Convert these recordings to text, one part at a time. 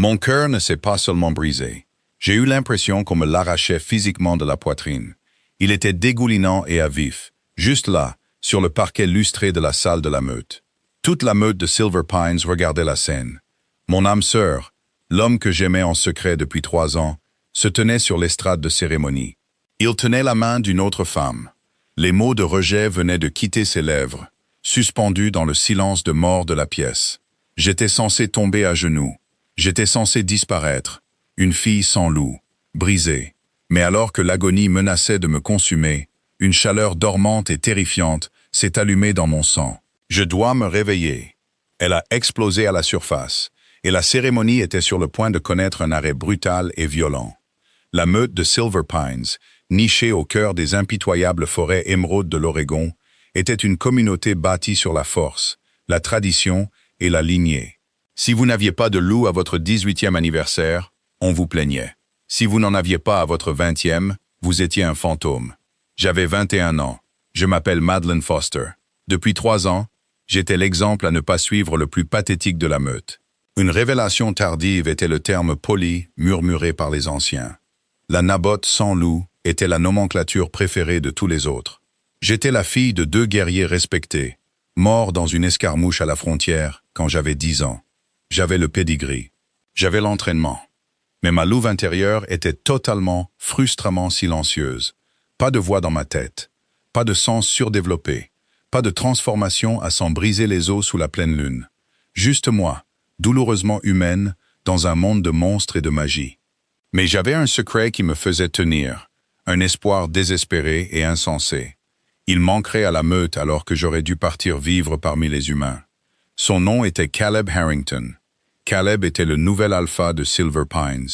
Mon cœur ne s'est pas seulement brisé. J'ai eu l'impression qu'on me l'arrachait physiquement de la poitrine. Il était dégoulinant et à vif, juste là, sur le parquet lustré de la salle de la meute. Toute la meute de Silver Pines regardait la scène. Mon âme sœur, l'homme que j'aimais en secret depuis 3 ans, se tenait sur l'estrade de cérémonie. Il tenait la main d'une autre femme. Les mots de rejet venaient de quitter ses lèvres, suspendus dans le silence de mort de la pièce. J'étais censé tomber à genoux. J'étais censé disparaître. Une fille sans loup, brisée. Mais alors que l'agonie menaçait de me consumer, une chaleur dormante et terrifiante s'est allumée dans mon sang. Je dois me réveiller. Elle a explosé à la surface, et la cérémonie était sur le point de connaître un arrêt brutal et violent. La meute de Silver Pines, nichée au cœur des impitoyables forêts émeraudes de l'Oregon, était une communauté bâtie sur la force, la tradition et la lignée. Si vous n'aviez pas de loup à votre 18e anniversaire, on vous plaignait. Si vous n'en aviez pas à votre 20e, vous étiez un fantôme. J'avais 21 ans. Je m'appelle Madeleine Foster. Depuis 3 ans, j'étais l'exemple à ne pas suivre le plus pathétique de la meute. Une révélation tardive était le terme poli murmuré par les anciens. La nabote sans loup était la nomenclature préférée de tous les autres. J'étais la fille de 2 guerriers respectés, morts dans une escarmouche à la frontière quand j'avais 10 ans. J'avais le pédigree. J'avais l'entraînement. Mais ma louve intérieure était totalement, frustramment silencieuse. Pas de voix dans ma tête. Pas de sens surdéveloppé. Pas de transformation à s'en briser les os sous la pleine lune. Juste moi, douloureusement humaine, dans un monde de monstres et de magie. Mais j'avais un secret qui me faisait tenir, un espoir désespéré et insensé. Il manquerait à la meute alors que j'aurais dû partir vivre parmi les humains. Son nom était Caleb Harrington. Caleb était le nouvel alpha de Silver Pines.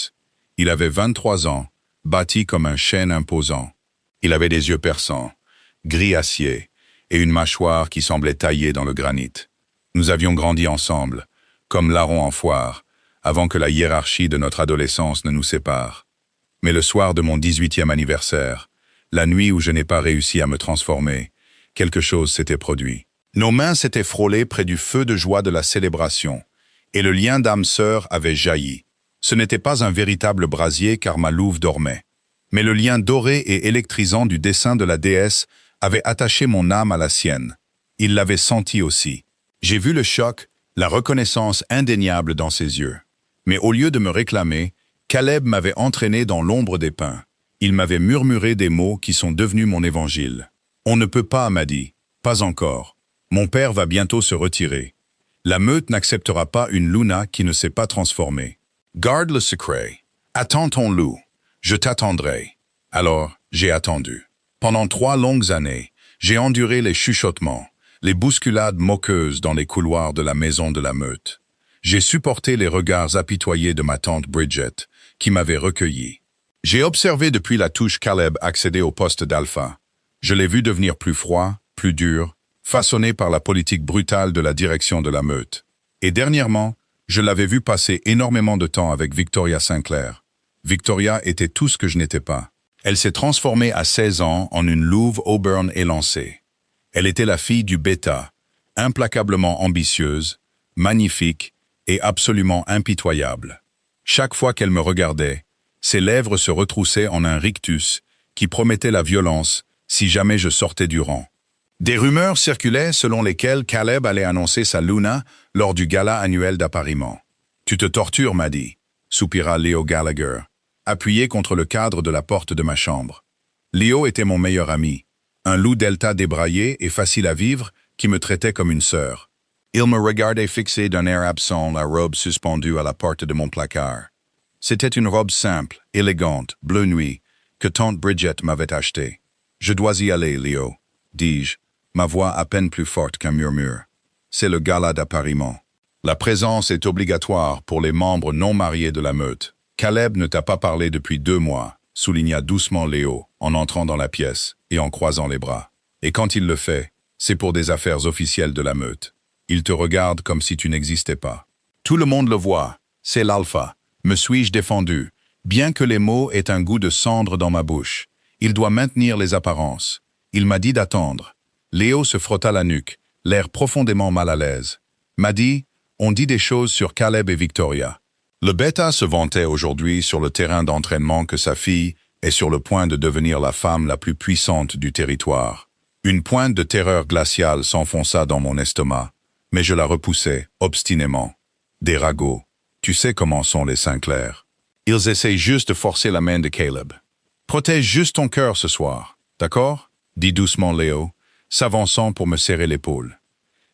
Il avait 23 ans, bâti comme un chêne imposant. Il avait des yeux perçants, gris acier, et une mâchoire qui semblait taillée dans le granit. Nous avions grandi ensemble, comme larrons en foire, avant que la hiérarchie de notre adolescence ne nous sépare. Mais le soir de mon 18e anniversaire, la nuit où je n'ai pas réussi à me transformer, quelque chose s'était produit. Nos mains s'étaient frôlées près du feu de joie de la célébration, et le lien d'âme-sœur avait jailli. Ce n'était pas un véritable brasier car ma louve dormait. Mais le lien doré et électrisant du dessin de la déesse avait attaché mon âme à la sienne. Il l'avait senti aussi. J'ai vu le choc, la reconnaissance indéniable dans ses yeux. Mais au lieu de me réclamer, Caleb m'avait entraîné dans l'ombre des pins. Il m'avait murmuré des mots qui sont devenus mon évangile. « On ne peut pas, m'a dit. Pas encore. Mon père va bientôt se retirer. La meute n'acceptera pas une Luna qui ne s'est pas transformée. Garde le secret. Attends ton loup. Je t'attendrai. » Alors, j'ai attendu. Pendant 3 longues années, j'ai enduré les chuchotements, les bousculades moqueuses dans les couloirs de la maison de la meute. J'ai supporté les regards apitoyés de ma tante Bridget, qui m'avait recueilli. J'ai observé depuis la touche Caleb accéder au poste d'alpha. Je l'ai vu devenir plus froid, plus dur, façonné par la politique brutale de la direction de la meute. Et dernièrement, je l'avais vu passer énormément de temps avec Victoria Sinclair. Victoria était tout ce que je n'étais pas. Elle s'est transformée à 16 ans en une louve Auburn élancée. Elle était la fille du bêta, implacablement ambitieuse, magnifique et absolument impitoyable. Chaque fois qu'elle me regardait, ses lèvres se retroussaient en un rictus qui promettait la violence si jamais je sortais du rang. Des rumeurs circulaient selon lesquelles Caleb allait annoncer sa Luna lors du gala annuel d'appariement. « Tu te tortures, m'a dit », soupira Leo Gallagher, appuyé contre le cadre de la porte de ma chambre. Leo était mon meilleur ami, un loup delta débraillé et facile à vivre qui me traitait comme une sœur. Il me regardait fixé d'un air absent, la robe suspendue à la porte de mon placard. C'était une robe simple, élégante, bleu nuit, que tante Bridget m'avait achetée. « Je dois y aller, Leo », dis-je, ma voix à peine plus forte qu'un murmure. C'est le gala d'appariement. La présence est obligatoire pour les membres non mariés de la meute. Caleb ne t'a pas parlé depuis 2 mois, souligna doucement Léo, en entrant dans la pièce et en croisant les bras. Et quand il le fait, c'est pour des affaires officielles de la meute. Il te regarde comme si tu n'existais pas. Tout le monde le voit, c'est l'alpha. Me suis-je défendu? Bien que les mots aient un goût de cendre dans ma bouche, il doit maintenir les apparences. Il m'a dit d'attendre. Léo se frotta la nuque, l'air profondément mal à l'aise. M'a dit, on dit des choses sur Caleb et Victoria. Le bêta se vantait aujourd'hui sur le terrain d'entraînement que sa fille est sur le point de devenir la femme la plus puissante du territoire. Une pointe de terreur glaciale s'enfonça dans mon estomac, mais je la repoussai obstinément. Des ragots. Tu sais comment sont les Sinclair. Ils essayent juste de forcer la main de Caleb. Protège juste ton cœur ce soir, d'accord? Dit doucement Léo, s'avançant pour me serrer l'épaule.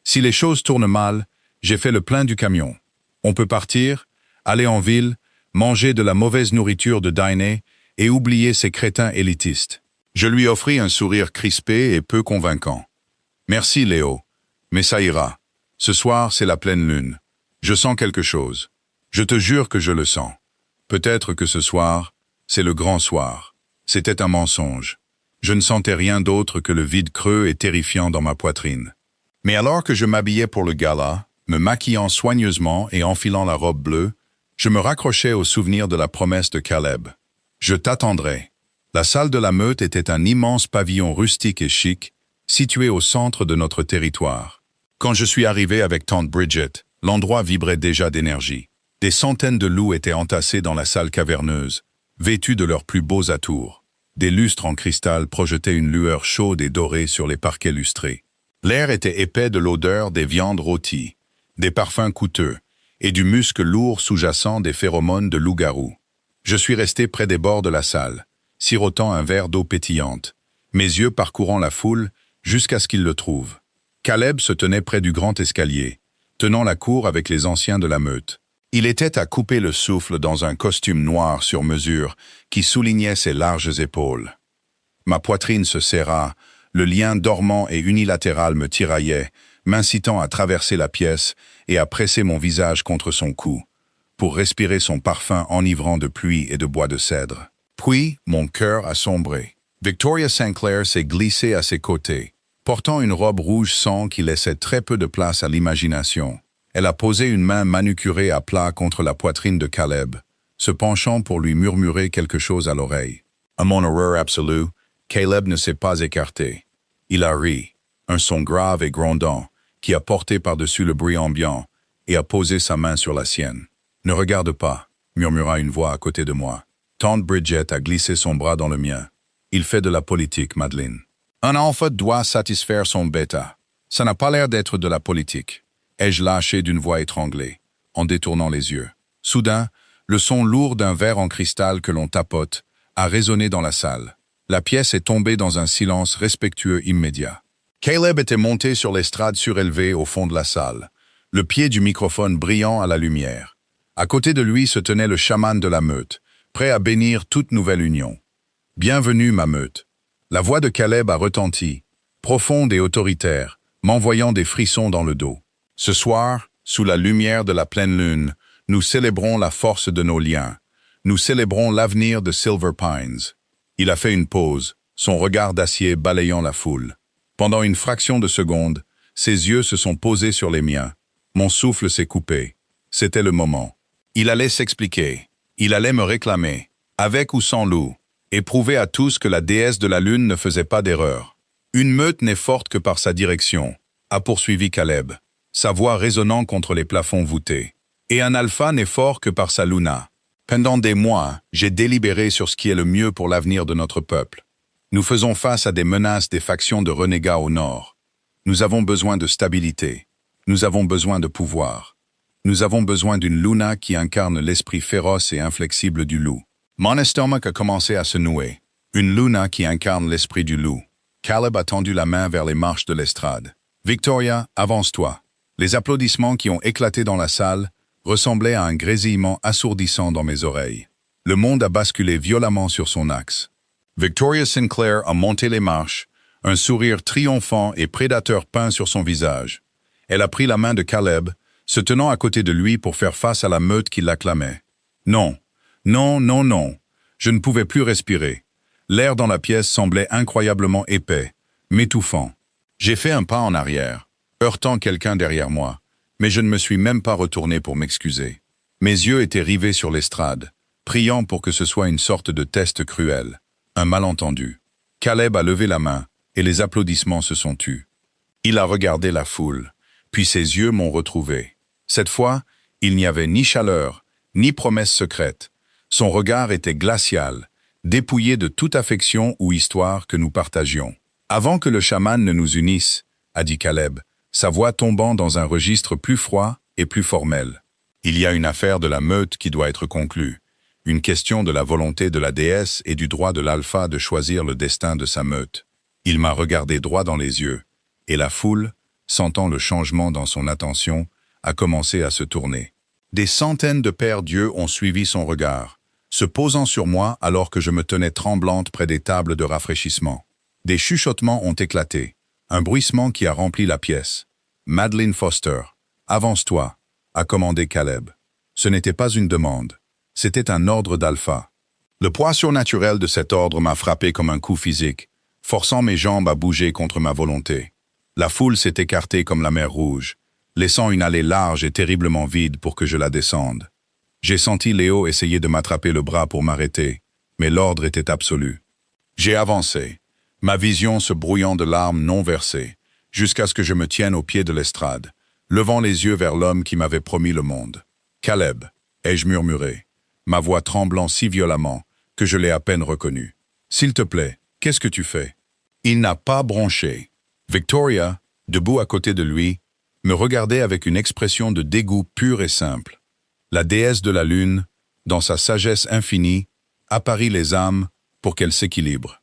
Si les choses tournent mal, j'ai fait le plein du camion. On peut partir, aller en ville, manger de la mauvaise nourriture de dîner et oublier ces crétins élitistes. Je lui offris un sourire crispé et peu convaincant. Merci Léo, mais ça ira. Ce soir, c'est la pleine lune. Je sens quelque chose. Je te jure que je le sens. Peut-être que ce soir, c'est le grand soir. C'était un mensonge. Je ne sentais rien d'autre que le vide creux et terrifiant dans ma poitrine. Mais alors que je m'habillais pour le gala, me maquillant soigneusement et enfilant la robe bleue, je me raccrochais au souvenir de la promesse de Caleb. Je t'attendrai. La salle de la Meute était un immense pavillon rustique et chic, situé au centre de notre territoire. Quand je suis arrivé avec tante Bridget, l'endroit vibrait déjà d'énergie. Des centaines de loups étaient entassés dans la salle caverneuse, vêtus de leurs plus beaux atours. Des lustres en cristal projetaient une lueur chaude et dorée sur les parquets lustrés. L'air était épais de l'odeur des viandes rôties, des parfums coûteux et du musc lourd sous-jacent des phéromones de loup-garou. Je suis resté près des bords de la salle, sirotant un verre d'eau pétillante, mes yeux parcourant la foule jusqu'à ce qu'ils le trouvent. Caleb se tenait près du grand escalier, tenant la cour avec les anciens de la Meute. Il était à couper le souffle dans un costume noir sur mesure qui soulignait ses larges épaules. Ma poitrine se serra, le lien dormant et unilatéral me tiraillait, m'incitant à traverser la pièce et à presser mon visage contre son cou, pour respirer son parfum enivrant de pluie et de bois de cèdre. Puis, mon cœur a sombré. Victoria Sinclair s'est glissée à ses côtés, portant une robe rouge sang qui laissait très peu de place à l'imagination. Elle a posé une main manucurée à plat contre la poitrine de Caleb, se penchant pour lui murmurer quelque chose à l'oreille. À mon horreur absolue, Caleb ne s'est pas écarté. Il a ri, un son grave et grondant, qui a porté par-dessus le bruit ambiant, et a posé sa main sur la sienne. « Ne regarde pas », murmura une voix à côté de moi. Tante Bridget a glissé son bras dans le mien. « Il fait de la politique, Madeleine. Un enfant doit satisfaire son bêta. Ça n'a pas l'air d'être de la politique. » Ai-je lâché d'une voix étranglée, en détournant les yeux. Soudain, le son lourd d'un verre en cristal que l'on tapote a résonné dans la salle. La pièce est tombée dans un silence respectueux immédiat. Caleb était monté sur l'estrade surélevée au fond de la salle, le pied du microphone brillant à la lumière. À côté de lui se tenait le chaman de la Meute, prêt à bénir toute nouvelle union. « Bienvenue, ma Meute !» La voix de Caleb a retenti, profonde et autoritaire, m'envoyant des frissons dans le dos. Ce soir, sous la lumière de la pleine lune, nous célébrons la force de nos liens. Nous célébrons l'avenir de Silver Pines. Il a fait une pause, son regard d'acier balayant la foule. Pendant une fraction de seconde, ses yeux se sont posés sur les miens. Mon souffle s'est coupé. C'était le moment. Il allait s'expliquer. Il allait me réclamer, avec ou sans loup, et prouver à tous que la déesse de la lune ne faisait pas d'erreur. Une meute n'est forte que par sa direction, a poursuivi Caleb, sa voix résonnant contre les plafonds voûtés. Et un alpha n'est fort que par sa luna. Pendant des mois, j'ai délibéré sur ce qui est le mieux pour l'avenir de notre peuple. Nous faisons face à des menaces des factions de renégats au nord. Nous avons besoin de stabilité. Nous avons besoin de pouvoir. Nous avons besoin d'une luna qui incarne l'esprit féroce et inflexible du loup. Mon estomac a commencé à se nouer. Une luna qui incarne l'esprit du loup. Caleb a tendu la main vers les marches de l'estrade. « Victoria, avance-toi. » Les applaudissements qui ont éclaté dans la salle ressemblaient à un grésillement assourdissant dans mes oreilles. Le monde a basculé violemment sur son axe. Victoria Sinclair a monté les marches, un sourire triomphant et prédateur peint sur son visage. Elle a pris la main de Caleb, se tenant à côté de lui pour faire face à la meute qui l'acclamait. Non, non, non, non. Je ne pouvais plus respirer. L'air dans la pièce semblait incroyablement épais, m'étouffant. J'ai fait un pas en arrière, heurtant quelqu'un derrière moi, mais je ne me suis même pas retourné pour m'excuser. Mes yeux étaient rivés sur l'estrade, priant pour que ce soit une sorte de test cruel, un malentendu. Caleb a levé la main, et les applaudissements se sont tus. Il a regardé la foule, puis ses yeux m'ont retrouvé. Cette fois, il n'y avait ni chaleur, ni promesse secrète. Son regard était glacial, dépouillé de toute affection ou histoire que nous partagions. Avant que le chaman ne nous unisse, a dit Caleb, sa voix tombant dans un registre plus froid et plus formel. Il y a une affaire de la meute qui doit être conclue, une question de la volonté de la déesse et du droit de l'alpha de choisir le destin de sa meute. Il m'a regardé droit dans les yeux, et la foule, sentant le changement dans son attention, a commencé à se tourner. Des centaines de pères dieux ont suivi son regard, se posant sur moi alors que je me tenais tremblante près des tables de rafraîchissement. Des chuchotements ont éclaté, un bruissement qui a rempli la pièce. « Madeleine Foster, avance-toi », a commandé Caleb. Ce n'était pas une demande, c'était un ordre d'alpha. Le poids surnaturel de cet ordre m'a frappé comme un coup physique, forçant mes jambes à bouger contre ma volonté. La foule s'est écartée comme la mer Rouge, laissant une allée large et terriblement vide pour que je la descende. J'ai senti Léo essayer de m'attraper le bras pour m'arrêter, mais l'ordre était absolu. J'ai avancé, ma vision se brouillant de larmes non versées, jusqu'à ce que je me tienne au pied de l'estrade, levant les yeux vers l'homme qui m'avait promis le monde. « Caleb », ai-je murmuré, ma voix tremblant si violemment que je l'ai à peine reconnu. « S'il te plaît, qu'est-ce que tu fais ?» Il n'a pas bronché. Victoria, debout à côté de lui, me regardait avec une expression de dégoût pur et simple. La déesse de la lune, dans sa sagesse infinie, apparit les âmes pour qu'elles s'équilibrent.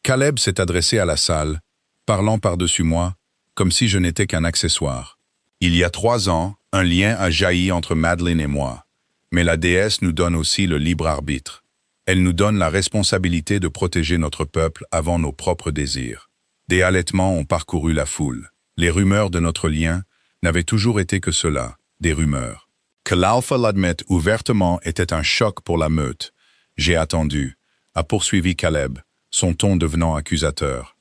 Caleb s'est adressé à la salle, parlant par-dessus moi, comme si je n'étais qu'un accessoire. Il y a 3 ans, un lien a jailli entre Madeleine et moi, mais la déesse nous donne aussi le libre arbitre. Elle nous donne la responsabilité de protéger notre peuple avant nos propres désirs. Des halètements ont parcouru la foule. Les rumeurs de notre lien n'avaient toujours été que cela, des rumeurs. Que l'alpha l'admette ouvertement était un choc pour la meute. J'ai attendu, a poursuivi Caleb, son ton devenant accusateur.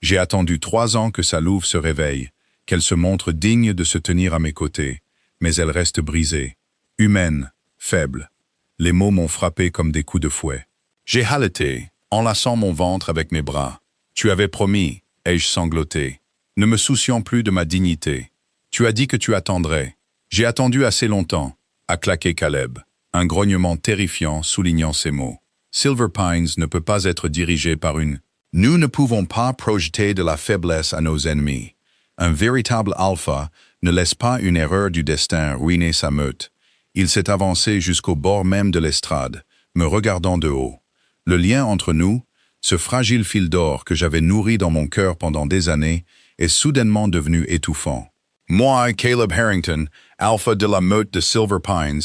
J'ai attendu 3 ans que sa louve se réveille, qu'elle se montre digne de se tenir à mes côtés, mais elle reste brisée, humaine, faible. Les mots m'ont frappé comme des coups de fouet. J'ai haleté, enlaçant mon ventre avec mes bras. Tu avais promis, ai-je sangloté, ne me souciant plus de ma dignité. Tu as dit que tu attendrais. J'ai attendu assez longtemps, a claqué Caleb, un grognement terrifiant soulignant ces mots. Silver Pines ne peut pas être dirigé par une... Nous ne pouvons pas projeter de la faiblesse à nos ennemis. Un véritable alpha ne laisse pas une erreur du destin ruiner sa meute. Il s'est avancé jusqu'au bord même de l'estrade, me regardant de haut. Le lien entre nous, ce fragile fil d'or que j'avais nourri dans mon cœur pendant des années, est soudainement devenu étouffant. « Moi, Caleb Harrington, alpha de la meute de Silver Pines,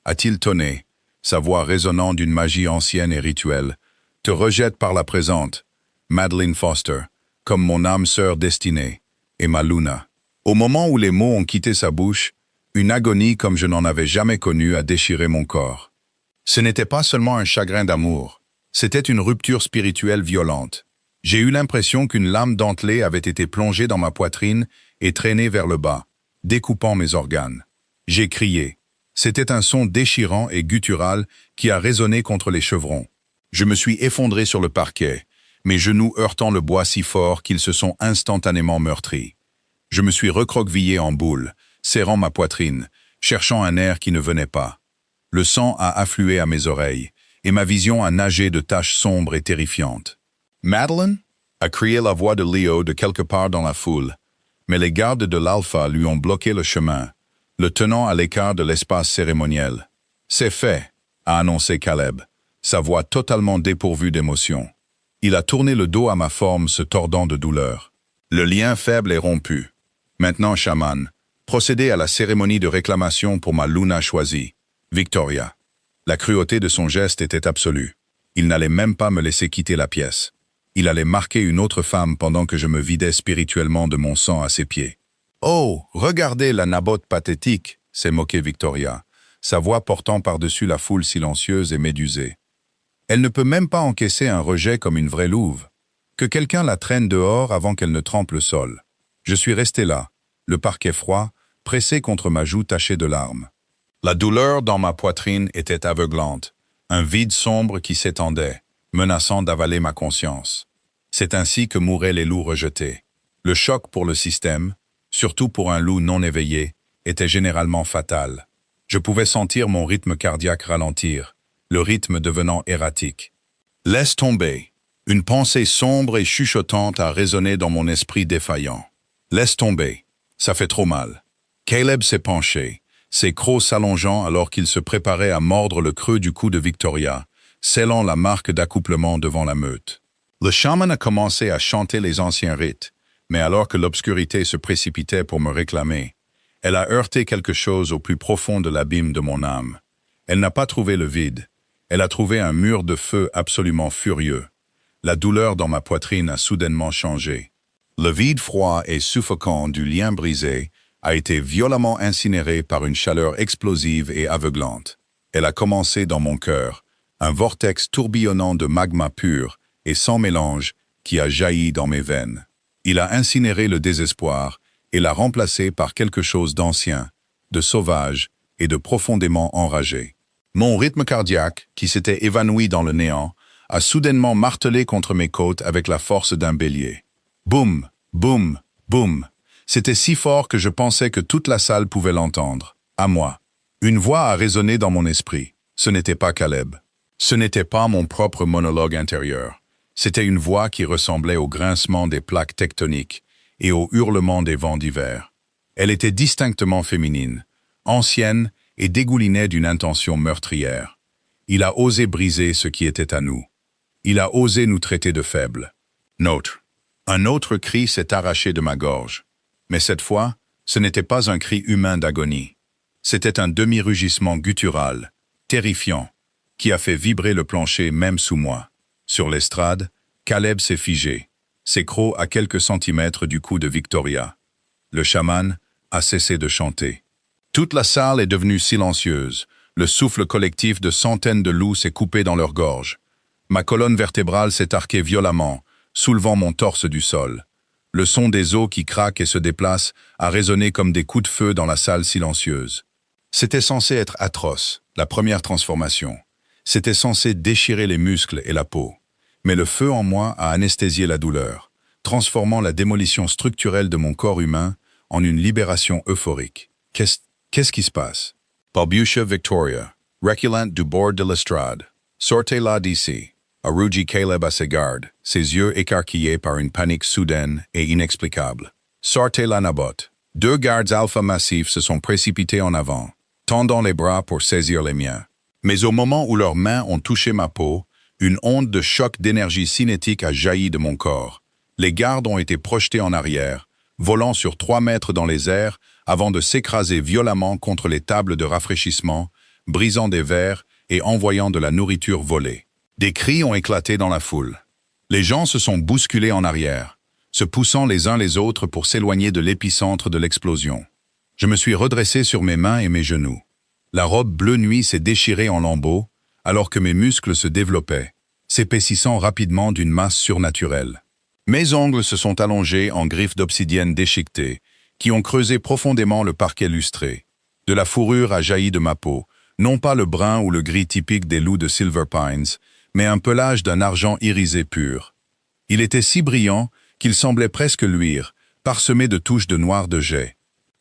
a-t-il tonné, sa voix résonnant d'une magie ancienne et rituelle, te rejette par la présente, Madeleine Foster, comme mon âme sœur destinée, et ma Luna. » Au moment où les mots ont quitté sa bouche, une agonie comme je n'en avais jamais connue a déchiré mon corps. Ce n'était pas seulement un chagrin d'amour, c'était une rupture spirituelle violente. J'ai eu l'impression qu'une lame dentelée avait été plongée dans ma poitrine et traînée vers le bas, découpant mes organes. J'ai crié. C'était un son déchirant et guttural qui a résonné contre les chevrons. Je me suis effondré sur le parquet, mes genoux heurtant le bois si fort qu'ils se sont instantanément meurtris. Je me suis recroquevillé en boule, serrant ma poitrine, cherchant un air qui ne venait pas. Le sang a afflué à mes oreilles, et ma vision a nagé de taches sombres et terrifiantes. « Madeleine » a crié la voix de Léo de quelque part dans la foule, mais les gardes de l'Alpha lui ont bloqué le chemin, le tenant à l'écart de l'espace cérémoniel. « C'est fait », a annoncé Caleb, sa voix totalement dépourvue d'émotion. Il a tourné le dos à ma forme, se tordant de douleur. Le lien faible est rompu. Maintenant, chaman, procédez à la cérémonie de réclamation pour ma Luna choisie, Victoria. La cruauté de son geste était absolue. Il n'allait même pas me laisser quitter la pièce. Il allait marquer une autre femme pendant que je me vidais spirituellement de mon sang à ses pieds. « Oh, regardez la nabote pathétique !» s'est moquée Victoria, sa voix portant par-dessus la foule silencieuse et médusée. Elle ne peut même pas encaisser un rejet comme une vraie louve. Que quelqu'un la traîne dehors avant qu'elle ne trempe le sol. Je suis resté là, le parquet froid, pressé contre ma joue tachée de larmes. La douleur dans ma poitrine était aveuglante, un vide sombre qui s'étendait, menaçant d'avaler ma conscience. C'est ainsi que mouraient les loups rejetés. Le choc pour le système, surtout pour un loup non éveillé, était généralement fatal. Je pouvais sentir mon rythme cardiaque ralentir, le rythme devenant erratique. Laisse tomber. Une pensée sombre et chuchotante a résonné dans mon esprit défaillant. Laisse tomber. Ça fait trop mal. Caleb s'est penché, ses crocs s'allongeant alors qu'il se préparait à mordre le creux du cou de Victoria, scellant la marque d'accouplement devant la meute. Le chaman a commencé à chanter les anciens rites, mais alors que l'obscurité se précipitait pour me réclamer, elle a heurté quelque chose au plus profond de l'abîme de mon âme. Elle n'a pas trouvé le vide, elle a trouvé un mur de feu absolument furieux. La douleur dans ma poitrine a soudainement changé. Le vide froid et suffocant du lien brisé a été violemment incinéré par une chaleur explosive et aveuglante. Elle a commencé dans mon cœur, un vortex tourbillonnant de magma pur et sans mélange qui a jailli dans mes veines. Il a incinéré le désespoir et l'a remplacé par quelque chose d'ancien, de sauvage et de profondément enragé. Mon rythme cardiaque, qui s'était évanoui dans le néant, a soudainement martelé contre mes côtes avec la force d'un bélier. Boum, boum, boum. C'était si fort que je pensais que toute la salle pouvait l'entendre. À moi. Une voix a résonné dans mon esprit. Ce n'était pas Caleb. Ce n'était pas mon propre monologue intérieur. C'était une voix qui ressemblait au grincement des plaques tectoniques et au hurlement des vents d'hiver. Elle était distinctement féminine, ancienne et dégoulinait d'une intention meurtrière. Il a osé briser ce qui était à nous. Il a osé nous traiter de faibles. Nôtre. Un autre cri s'est arraché de ma gorge. Mais cette fois, ce n'était pas un cri humain d'agonie. C'était un demi-rugissement guttural, terrifiant, qui a fait vibrer le plancher même sous moi. Sur l'estrade, Caleb s'est figé, ses crocs à quelques centimètres du cou de Victoria. Le chaman a cessé de chanter. Toute la salle est devenue silencieuse. Le souffle collectif de centaines de loups s'est coupé dans leur gorge. Ma colonne vertébrale s'est arquée violemment, soulevant mon torse du sol. Le son des os qui craquent et se déplacent a résonné comme des coups de feu dans la salle silencieuse. C'était censé être atroce, la première transformation. C'était censé déchirer les muscles et la peau. Mais le feu en moi a anesthésié la douleur, transformant la démolition structurelle de mon corps humain en une libération euphorique. Qu'est-ce qui se passe? Balbutia Victoria, reculant du bord de l'estrade. Sortez-la d'ici. A rugi Caleb à ses gardes, ses yeux écarquillés par une panique soudaine et inexplicable. Sortez-la Naboth. 2 gardes alpha massifs se sont précipités en avant, tendant les bras pour saisir les miens. Mais au moment où leurs mains ont touché ma peau, une onde de choc d'énergie cinétique a jailli de mon corps. Les gardes ont été projetés en arrière, volant sur 3 mètres dans les airs avant de s'écraser violemment contre les tables de rafraîchissement, brisant des verres et envoyant de la nourriture volée. Des cris ont éclaté dans la foule. Les gens se sont bousculés en arrière, se poussant les uns les autres pour s'éloigner de l'épicentre de l'explosion. Je me suis redressé sur mes mains et mes genoux. La robe bleu nuit s'est déchirée en lambeaux, alors que mes muscles se développaient, s'épaississant rapidement d'une masse surnaturelle. Mes ongles se sont allongés en griffes d'obsidienne déchiquetées, qui ont creusé profondément le parquet lustré. De la fourrure a jailli de ma peau, non pas le brun ou le gris typique des loups de Silver Pines, mais un pelage d'un argent irisé pur. Il était si brillant qu'il semblait presque luire, parsemé de touches de noir de jet.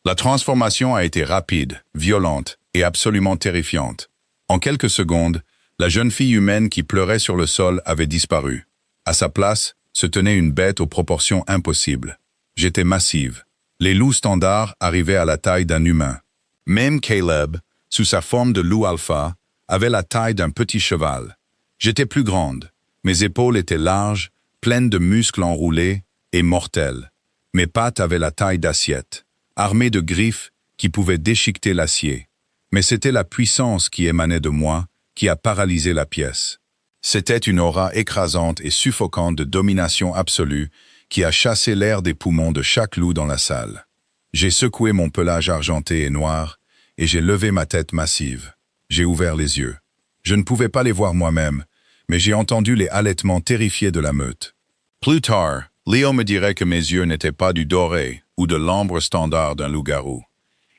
La transformation a été rapide, violente et absolument terrifiante. En quelques secondes, la jeune fille humaine qui pleurait sur le sol avait disparu. À sa place, se tenait une bête aux proportions impossibles. J'étais massive. Les loups standards arrivaient à la taille d'un humain. Même Caleb, sous sa forme de loup alpha, avait la taille d'un petit cheval. J'étais plus grande. Mes épaules étaient larges, pleines de muscles enroulés et mortelles. Mes pattes avaient la taille d'assiettes, armées de griffes qui pouvaient déchiqueter l'acier. Mais c'était la puissance qui émanait de moi qui a paralysé la pièce. C'était une aura écrasante et suffocante de domination absolue qui a chassé l'air des poumons de chaque loup dans la salle. J'ai secoué mon pelage argenté et noir, et j'ai levé ma tête massive. J'ai ouvert les yeux. Je ne pouvais pas les voir moi-même, mais j'ai entendu les halètements terrifiés de la meute. Plus tard, Léo me dirait que mes yeux n'étaient pas du doré ou de l'ambre standard d'un loup-garou.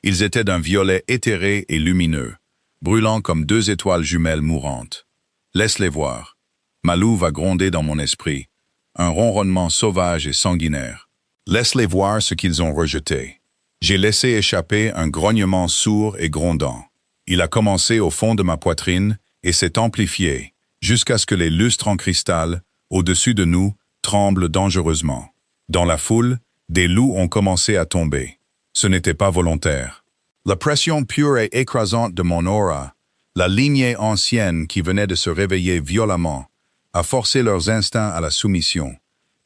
Ils étaient d'un violet éthéré et lumineux, brûlant comme 2 étoiles jumelles mourantes. Laisse-les voir. Ma louve a grondé dans mon esprit, un ronronnement sauvage et sanguinaire. Laisse-les voir ce qu'ils ont rejeté. J'ai laissé échapper un grognement sourd et grondant. Il a commencé au fond de ma poitrine et s'est amplifié, jusqu'à ce que les lustres en cristal, au-dessus de nous, tremblent dangereusement. Dans la foule, des loups ont commencé à tomber. Ce n'était pas volontaire. La pression pure et écrasante de mon aura, la lignée ancienne qui venait de se réveiller violemment, a forcé leurs instincts à la soumission.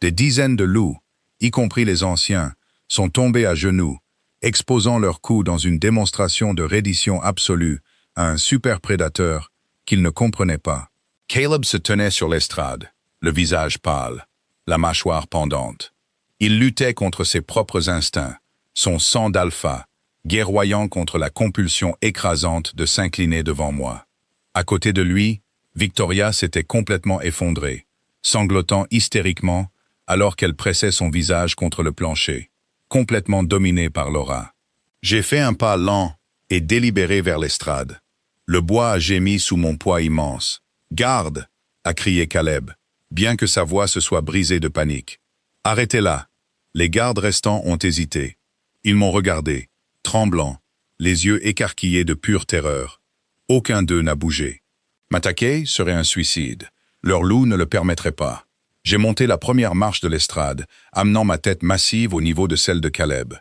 Des dizaines de loups, y compris les anciens, sont tombés à genoux, exposant leurs coups dans une démonstration de reddition absolue à un super-prédateur qu'ils ne comprenaient pas. Caleb se tenait sur l'estrade, le visage pâle, la mâchoire pendante. Il luttait contre ses propres instincts, son sang d'alpha, guerroyant contre la compulsion écrasante de s'incliner devant moi. À côté de lui, Victoria s'était complètement effondrée, sanglotant hystériquement alors qu'elle pressait son visage contre le plancher, complètement dominée par l'aura. J'ai fait un pas lent et délibéré vers l'estrade. Le bois a gémi sous mon poids immense. « Garde !» a crié Caleb, bien que sa voix se soit brisée de panique. « Arrêtez-la !» Les gardes restants ont hésité. Ils m'ont regardé, tremblant, les yeux écarquillés de pure terreur. Aucun d'eux n'a bougé. M'attaquer serait un suicide. Leur loup ne le permettrait pas. J'ai monté la première marche de l'estrade, amenant ma tête massive au niveau de celle de Caleb.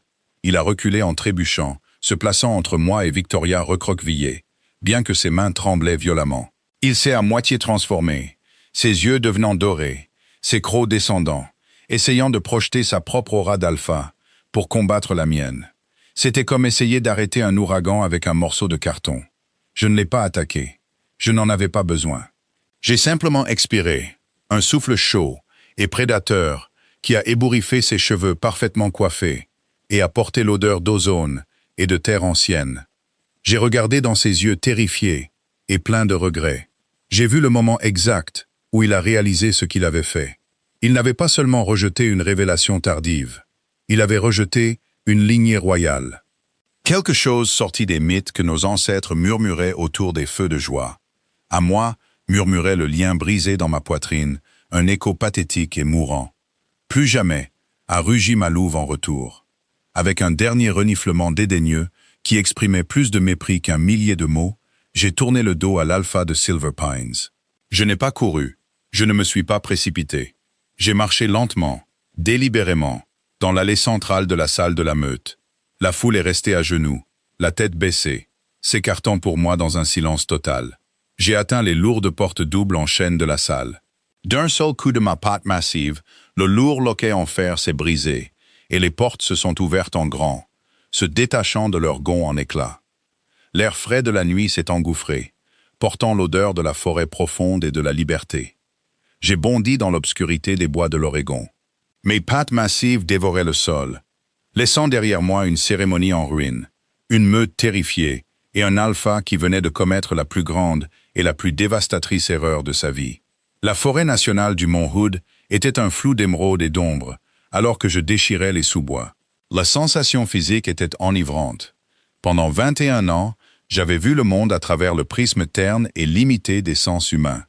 Il a reculé en trébuchant, se plaçant entre moi et Victoria recroquevillée, bien que ses mains tremblaient violemment. Il s'est à moitié transformé, ses yeux devenant dorés, ses crocs descendant, essayant de projeter sa propre aura d'alpha pour combattre la mienne. C'était comme essayer d'arrêter un ouragan avec un morceau de carton. Je ne l'ai pas attaqué. Je n'en avais pas besoin. J'ai simplement expiré, un souffle chaud et prédateur qui a ébouriffé ses cheveux parfaitement coiffés et a porté l'odeur d'ozone et de terre ancienne. J'ai regardé dans ses yeux terrifiés et pleins de regrets. J'ai vu le moment exact où il a réalisé ce qu'il avait fait. Il n'avait pas seulement rejeté une révélation tardive, il avait rejeté une lignée royale. Quelque chose sortit des mythes que nos ancêtres murmuraient autour des feux de joie. À moi, murmurait le lien brisé dans ma poitrine, un écho pathétique et mourant. Plus jamais, a rugi ma louve en retour. Avec un dernier reniflement dédaigneux, qui exprimait plus de mépris qu'un millier de mots, j'ai tourné le dos à l'alpha de Silver Pines. Je n'ai pas couru, je ne me suis pas précipité. J'ai marché lentement, délibérément, dans l'allée centrale de la salle de la meute. La foule est restée à genoux, la tête baissée, s'écartant pour moi dans un silence total. J'ai atteint les lourdes portes doubles en chêne de la salle. D'un seul coup de ma patte massive, le lourd loquet en fer s'est brisé, et les portes se sont ouvertes en grand, se détachant de leurs gonds en éclats. L'air frais de la nuit s'est engouffré, portant l'odeur de la forêt profonde et de la liberté. J'ai bondi dans l'obscurité des bois de l'Oregon. Mes pattes massives dévoraient le sol, laissant derrière moi une cérémonie en ruine, une meute terrifiée et un alpha qui venait de commettre la plus grande et la plus dévastatrice erreur de sa vie. La forêt nationale du Mont Hood était un flou d'émeraude et d'ombre, alors que je déchirais les sous-bois. La sensation physique était enivrante. Pendant 21 ans, j'avais vu le monde à travers le prisme terne et limité des sens humains.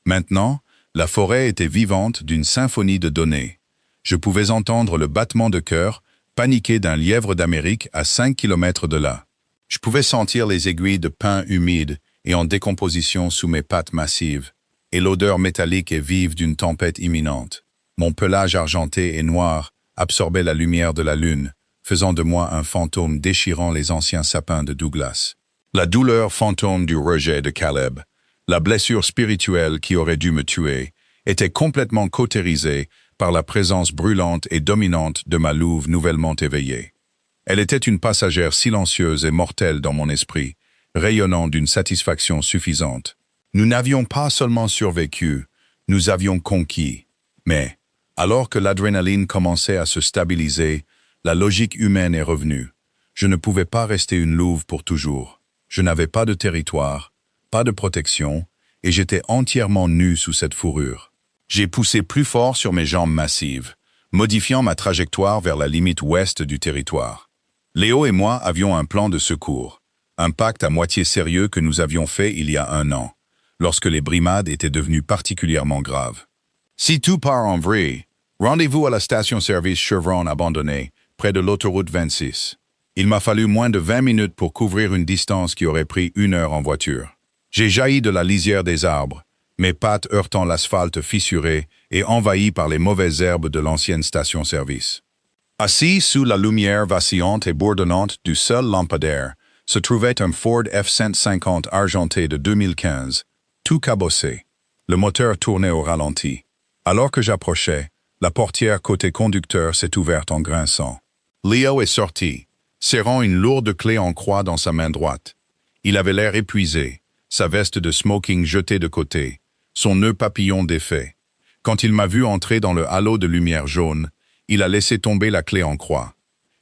Maintenant, la forêt était vivante d'une symphonie de données. Je pouvais entendre le battement de cœur paniqué d'un lièvre d'Amérique à 5 kilomètres de là. Je pouvais sentir les aiguilles de pin humides et en décomposition sous mes pattes massives, et l'odeur métallique et vive d'une tempête imminente. Mon pelage argenté et noir absorbait la lumière de la lune, faisant de moi un fantôme déchirant les anciens sapins de Douglas. La douleur fantôme du rejet de Caleb, la blessure spirituelle qui aurait dû me tuer, était complètement cautérisée par la présence brûlante et dominante de ma louve nouvellement éveillée. Elle était une passagère silencieuse et mortelle dans mon esprit, rayonnant d'une satisfaction suffisante. Nous n'avions pas seulement survécu, nous avions conquis. Mais, alors que l'adrénaline commençait à se stabiliser, la logique humaine est revenue. Je ne pouvais pas rester une louve pour toujours. Je n'avais pas de territoire, pas de protection, et j'étais entièrement nu sous cette fourrure. J'ai poussé plus fort sur mes jambes massives, modifiant ma trajectoire vers la limite ouest du territoire. Léo et moi avions un plan de secours, un pacte à moitié sérieux que nous avions fait il y a 1 an, lorsque les brimades étaient devenues particulièrement graves. Si tout part en vrille, rendez-vous à la station-service Chevron abandonnée, près de l'autoroute 26. Il m'a fallu moins de 20 minutes pour couvrir une distance qui aurait pris 1 heure en voiture. J'ai jailli de la lisière des arbres, mes pattes heurtant l'asphalte fissuré et envahi par les mauvaises herbes de l'ancienne station-service. Assis sous la lumière vacillante et bourdonnante du seul lampadaire, se trouvait un Ford F-150 argenté de 2015, tout cabossé. Le moteur tournait au ralenti. Alors que j'approchais, la portière côté conducteur s'est ouverte en grinçant. Leo est sorti, serrant une lourde clé en croix dans sa main droite. Il avait l'air épuisé, sa veste de smoking jetée de côté, son nœud papillon défait. Quand il m'a vu entrer dans le halo de lumière jaune, il a laissé tomber la clé en croix.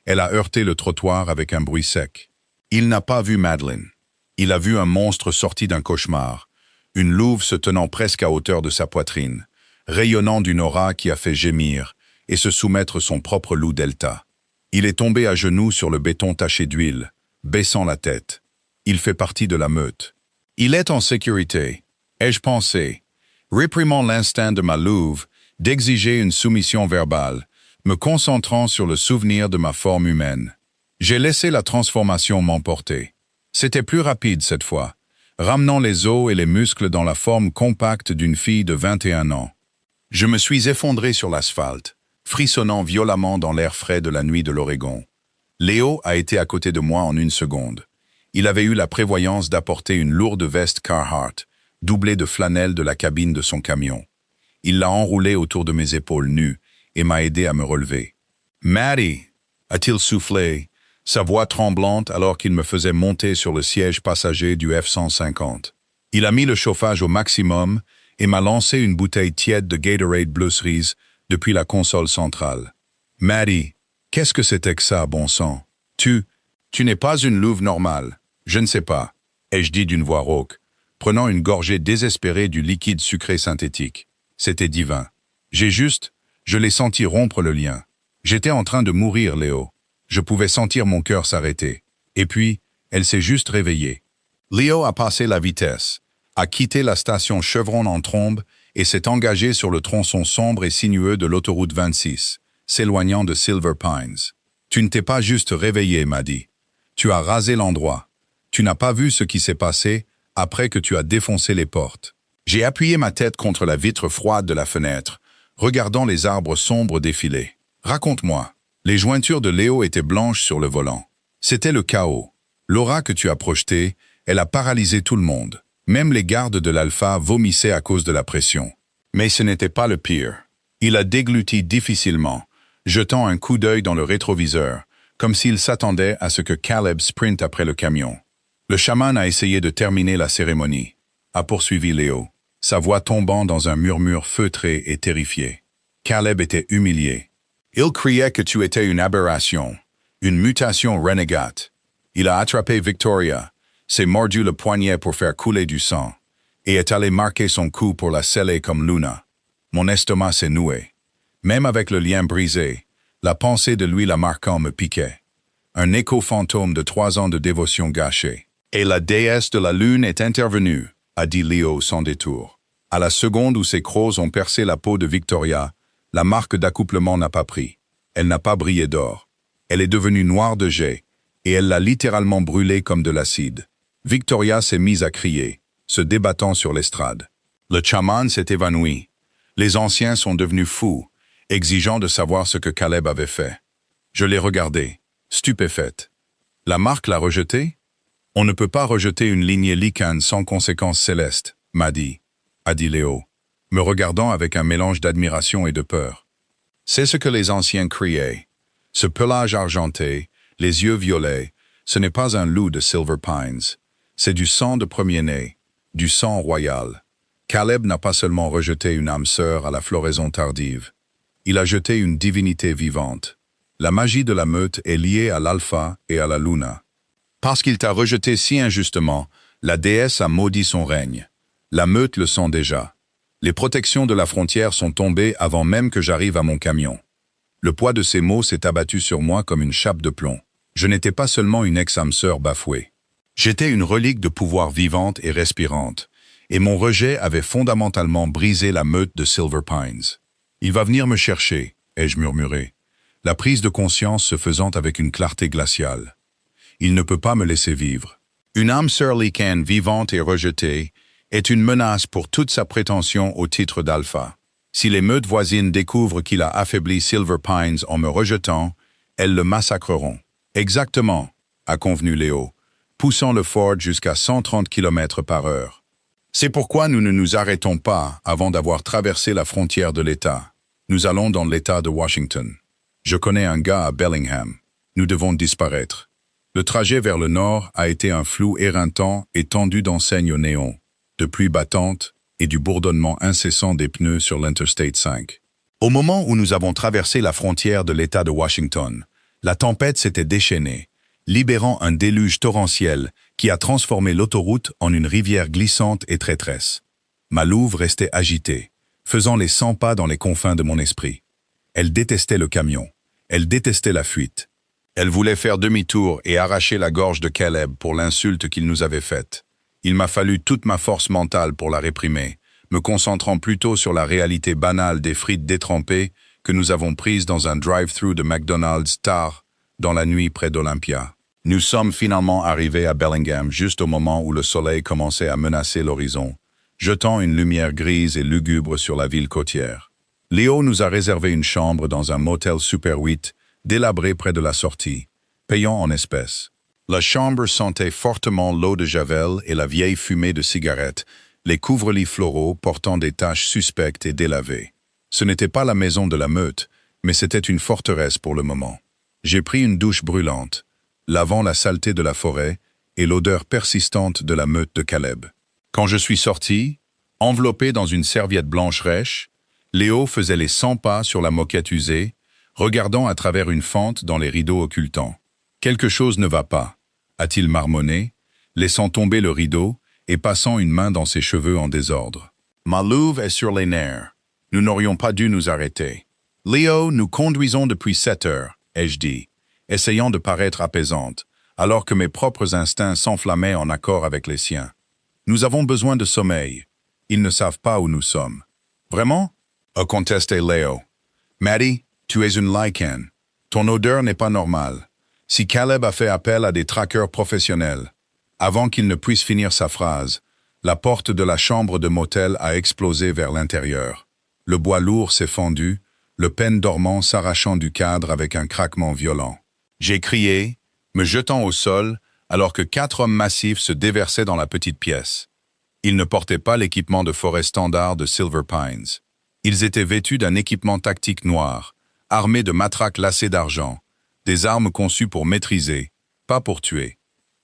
Elle a heurté le trottoir avec un bruit sec. Il n'a pas vu Madeleine. Il a vu un monstre sorti d'un cauchemar, une louve se tenant presque à hauteur de sa poitrine, rayonnant d'une aura qui a fait gémir et se soumettre son propre loup delta. Il est tombé à genoux sur le béton taché d'huile, baissant la tête. Il fait partie de la meute. Il est en sécurité, ai-je pensé, réprimant l'instinct de ma louve d'exiger une soumission verbale, me concentrant sur le souvenir de ma forme humaine. J'ai laissé la transformation m'emporter. C'était plus rapide cette fois, ramenant les os et les muscles dans la forme compacte d'une fille de 21 ans. Je me suis effondré sur l'asphalte, frissonnant violemment dans l'air frais de la nuit de l'Oregon. Léo a été à côté de moi en 1 seconde. Il avait eu la prévoyance d'apporter une lourde veste Carhartt, doublée de flanelle de la cabine de son camion. Il l'a enroulée autour de mes épaules nues et m'a aidé à me relever. « Maddie !» a-t-il soufflé, sa voix tremblante alors qu'il me faisait monter sur le siège passager du F-150. Il a mis le chauffage au maximum et m'a lancé une bouteille tiède de Gatorade Blue Cerise depuis la console centrale. « Maddie, qu'est-ce que c'était que ça, bon sang? Tu n'es pas une louve normale. Je ne sais pas, » ai-je dit d'une voix rauque, prenant une gorgée désespérée du liquide sucré synthétique. C'était divin. Je l'ai senti rompre le lien. J'étais en train de mourir, Léo. Je pouvais sentir mon cœur s'arrêter. Et puis, elle s'est juste réveillée. Léo a passé la vitesse, a quitté la station Chevron en trombe et s'est engagé sur le tronçon sombre et sinueux de l'autoroute 26, s'éloignant de Silver Pines. Tu ne t'es pas juste réveillé, m'a dit. Tu as rasé l'endroit. Tu n'as pas vu ce qui s'est passé après que tu as défoncé les portes. J'ai appuyé ma tête contre la vitre froide de la fenêtre, regardant les arbres sombres défiler. Raconte-moi. Les jointures de Léo étaient blanches sur le volant. C'était le chaos. L'aura que tu as projetée, elle a paralysé tout le monde. Même les gardes de l'Alpha vomissaient à cause de la pression. Mais ce n'était pas le pire. Il a dégluti difficilement, jetant un coup d'œil dans le rétroviseur, comme s'il s'attendait à ce que Caleb sprinte après le camion. Le chaman a essayé de terminer la cérémonie, a poursuivi Léo, sa voix tombant dans un murmure feutré et terrifié. Caleb était humilié. Il criait que tu étais une aberration, une mutation renégate. Il a attrapé Victoria, s'est mordu le poignet pour faire couler du sang, et est allé marquer son cou pour la sceller comme Luna. Mon estomac s'est noué. Même avec le lien brisé, la pensée de lui la marquant me piquait. Un écho fantôme de 3 ans de dévotion gâchée. Et la déesse de la lune est intervenue, a dit Léo sans détour. À la seconde où ses crocs ont percé la peau de Victoria, la marque d'accouplement n'a pas pris. Elle n'a pas brillé d'or. Elle est devenue noire de jet, et elle l'a littéralement brûlée comme de l'acide. Victoria s'est mise à crier, se débattant sur l'estrade. Le chaman s'est évanoui. Les anciens sont devenus fous, exigeant de savoir ce que Caleb avait fait. Je l'ai regardée, stupéfaite. La marque l'a rejetée? On ne peut pas rejeter une lignée licane sans conséquences célestes, a dit Léo, me regardant avec un mélange d'admiration et de peur. C'est ce que les anciens criaient. Ce pelage argenté, les yeux violets, ce n'est pas un loup de Silver Pines. C'est du sang de premier-né, du sang royal. Caleb n'a pas seulement rejeté une âme sœur à la floraison tardive. Il a jeté une divinité vivante. La magie de la meute est liée à l'alpha et à la luna. Parce qu'il t'a rejeté si injustement, la déesse a maudit son règne. La meute le sent déjà. Les protections de la frontière sont tombées avant même que j'arrive à mon camion. Le poids de ces mots s'est abattu sur moi comme une chape de plomb. Je n'étais pas seulement une ex-âme sœur bafouée. J'étais une relique de pouvoir vivante et respirante, et mon rejet avait fondamentalement brisé la meute de Silver Pines. Il va venir me chercher, ai-je murmuré, la prise de conscience se faisant avec une clarté glaciale. Il ne peut pas me laisser vivre. Une âme sœur Lycaine vivante et rejetée est une menace pour toute sa prétention au titre d'alpha. Si les meutes voisines découvrent qu'il a affaibli Silver Pines en me rejetant, elles le massacreront. Exactement, a convenu Léo, poussant le Ford jusqu'à 130 km par heure. C'est pourquoi nous ne nous arrêtons pas avant d'avoir traversé la frontière de l'État. Nous allons dans l'État de Washington. Je connais un gars à Bellingham. Nous devons disparaître. Le trajet vers le nord a été un flou éreintant et tendu d'enseignes au néon, de pluies battantes et du bourdonnement incessant des pneus sur l'Interstate 5. Au moment où nous avons traversé la frontière de l'État de Washington, la tempête s'était déchaînée, libérant un déluge torrentiel qui a transformé l'autoroute en une rivière glissante et traîtresse. Ma louve restait agitée, faisant les 100 pas dans les confins de mon esprit. Elle détestait le camion, elle détestait la fuite. Elle voulait faire demi-tour et arracher la gorge de Caleb pour l'insulte qu'il nous avait faite. Il m'a fallu toute ma force mentale pour la réprimer, me concentrant plutôt sur la réalité banale des frites détrempées que nous avons prises dans un drive-thru de McDonald's tard, dans la nuit près d'Olympia. Nous sommes finalement arrivés à Bellingham juste au moment où le soleil commençait à menacer l'horizon, jetant une lumière grise et lugubre sur la ville côtière. Léo nous a réservé une chambre dans un motel Super 8, délabré près de la sortie, payant en espèces. La chambre sentait fortement l'eau de javel et la vieille fumée de cigarettes, les couvre-lits floraux portant des taches suspectes et délavées. Ce n'était pas la maison de la meute, mais c'était une forteresse pour le moment. J'ai pris une douche brûlante, lavant la saleté de la forêt et l'odeur persistante de la meute de Caleb. Quand je suis sorti, enveloppé dans une serviette blanche rêche, Léo faisait les 100 pas sur la moquette usée, regardant à travers une fente dans les rideaux occultants. « Quelque chose ne va pas », a-t-il marmonné, laissant tomber le rideau et passant une main dans ses cheveux en désordre. « Ma louve est sur les nerfs. Nous n'aurions pas dû nous arrêter. Léo, nous conduisons depuis 7 heures, ai-je dit, essayant de paraître apaisante, alors que mes propres instincts s'enflammaient en accord avec les siens. Nous avons besoin de sommeil. Ils ne savent pas où nous sommes. Vraiment? A contesté Léo. Maddie, tu es une Lycaine. Ton odeur n'est pas normale. Si Caleb a fait appel à des traqueurs professionnels, avant qu'il ne puisse finir sa phrase, la porte de la chambre de motel a explosé vers l'intérieur. Le bois lourd s'est fendu, le pêne dormant s'arrachant du cadre avec un craquement violent. J'ai crié, me jetant au sol, alors que 4 hommes massifs se déversaient dans la petite pièce. Ils ne portaient pas l'équipement de forêt standard de Silver Pines. Ils étaient vêtus d'un équipement tactique noir, armés de matraques lacées d'argent, des armes conçues pour maîtriser, pas pour tuer.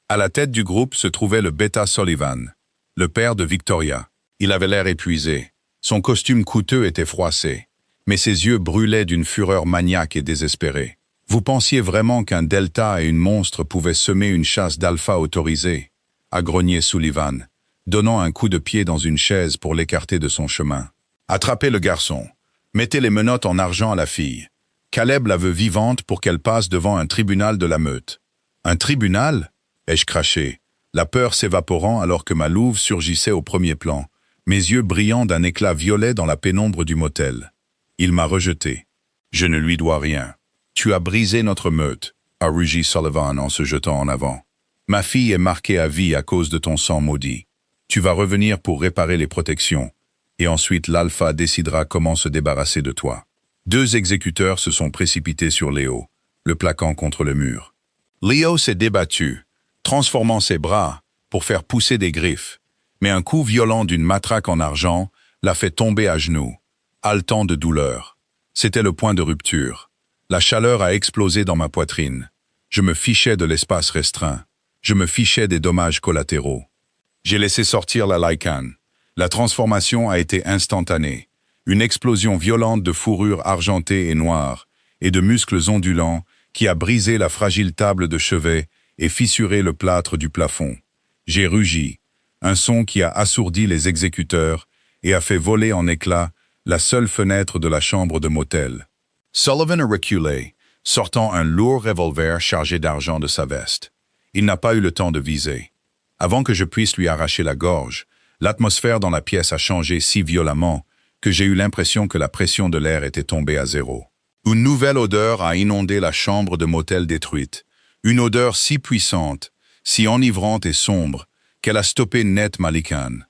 À la tête du groupe se trouvait le Beta Sullivan, le père de Victoria. Il avait l'air épuisé. Son costume coûteux était froissé, mais ses yeux brûlaient d'une fureur maniaque et désespérée. Vous pensiez vraiment qu'un Delta et une monstre pouvaient semer une chasse d'alpha autorisée, a grogné Sullivan, donnant un coup de pied dans une chaise pour l'écarter de son chemin. Attrapez le garçon. Mettez les menottes en argent à la fille. Caleb la veut vivante pour qu'elle passe devant un tribunal de la meute. Un tribunal? Ai-je craché, la peur s'évaporant alors que ma louve surgissait au premier plan, mes yeux brillant d'un éclat violet dans la pénombre du motel. Il m'a rejeté. Je ne lui dois rien. Tu as brisé notre meute, a rugi Sullivan en se jetant en avant. Ma fille est marquée à vie à cause de ton sang maudit. Tu vas revenir pour réparer les protections, et ensuite l'alpha décidera comment se débarrasser de toi. 2 exécuteurs se sont précipités sur Léo, le plaquant contre le mur. Léo s'est débattu, transformant ses bras pour faire pousser des griffes, mais un coup violent d'une matraque en argent l'a fait tomber à genoux, haletant de douleur. C'était le point de rupture. La chaleur a explosé dans ma poitrine. Je me fichais de l'espace restreint. Je me fichais des dommages collatéraux. J'ai laissé sortir la Lycaine. La transformation a été instantanée. Une explosion violente de fourrure argentée et noire, et de muscles ondulants, qui a brisé la fragile table de chevet et fissuré le plâtre du plafond. J'ai rugi, un son qui a assourdi les exécuteurs et a fait voler en éclats la seule fenêtre de la chambre de motel. Sullivan a reculé, sortant un lourd revolver chargé d'argent de sa veste. Il n'a pas eu le temps de viser. Avant que je puisse lui arracher la gorge, l'atmosphère dans la pièce a changé si violemment que j'ai eu l'impression que la pression de l'air était tombée à zéro. Une nouvelle odeur a inondé la chambre de motel détruite, Une odeur si puissante, si enivrante et sombre, qu'elle a stoppé net ma licane.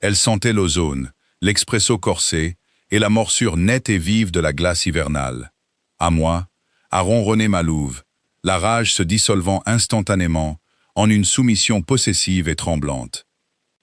Elle sentait l'ozone, l'expresso corsé et la morsure nette et vive de la glace hivernale. À moi, a ronronné ma louve, la rage se dissolvant instantanément en une soumission possessive et tremblante.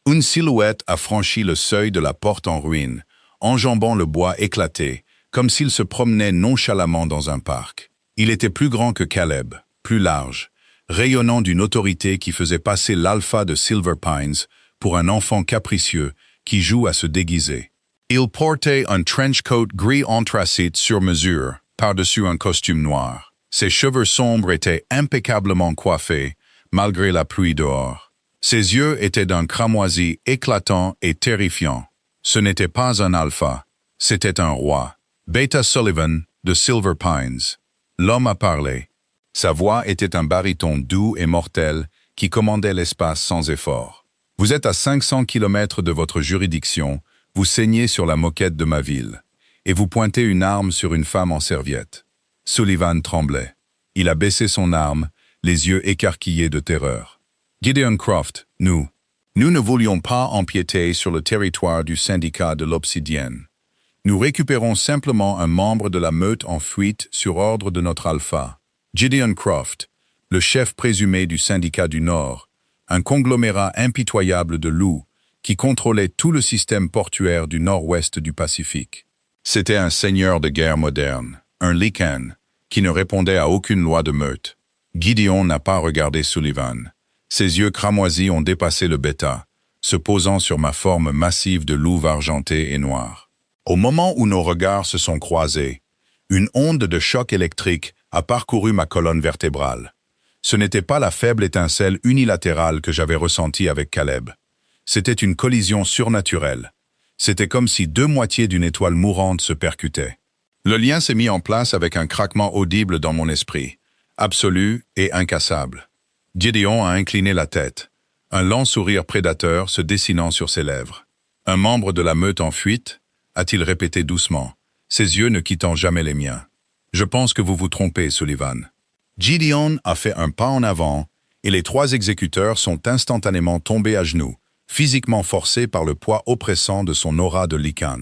Une silhouette a franchi le seuil de la porte en ruine, enjambant le bois éclaté, comme s'il se promenait nonchalamment dans un parc. Il était plus grand que Caleb, plus large, rayonnant d'une autorité qui faisait passer l'alpha de Silver Pines pour un enfant capricieux qui joue à se déguiser. Il portait un trench coat gris anthracite sur mesure, par-dessus un costume noir. Ses cheveux sombres étaient impeccablement coiffés, malgré la pluie dehors. Ses yeux étaient d'un cramoisi éclatant et terrifiant. Ce n'était pas un alpha, c'était un roi. Beta Sullivan, de Silver Pines. L'homme a parlé. Sa voix était un baryton doux et mortel qui commandait l'espace sans effort. Vous êtes à 500 kilomètres de votre juridiction, vous saignez sur la moquette de ma ville, et vous pointez une arme sur une femme en serviette. Sullivan tremblait. Il a baissé son arme, les yeux écarquillés de terreur. Gideon Croft, nous ne voulions pas empiéter sur le territoire du syndicat de l'Obsidienne. Nous récupérons simplement un membre de la meute en fuite sur ordre de notre alpha. Gideon Croft, le chef présumé du syndicat du Nord, un conglomérat impitoyable de loups qui contrôlait tout le système portuaire du nord-ouest du Pacifique. C'était un seigneur de guerre moderne, un Lycan, qui ne répondait à aucune loi de meute. Gideon n'a pas regardé Sullivan. Ses yeux cramoisis ont dépassé le bêta, se posant sur ma forme massive de louve argenté et noire. Au moment où nos regards se sont croisés, une onde de choc électrique a parcouru ma colonne vertébrale. Ce n'était pas la faible étincelle unilatérale que j'avais ressentie avec Caleb. C'était une collision surnaturelle. C'était comme si deux moitiés d'une étoile mourante se percutaient. Le lien s'est mis en place avec un craquement audible dans mon esprit, absolu et incassable. Gideon a incliné la tête, un lent sourire prédateur se dessinant sur ses lèvres. Un membre de la meute en fuite, a-t-il répété doucement, ses yeux ne quittant jamais les miens. Je pense que vous vous trompez, Sullivan. Gideon a fait un pas en avant, et les trois exécuteurs sont instantanément tombés à genoux, physiquement forcés par le poids oppressant de son aura de Lycan.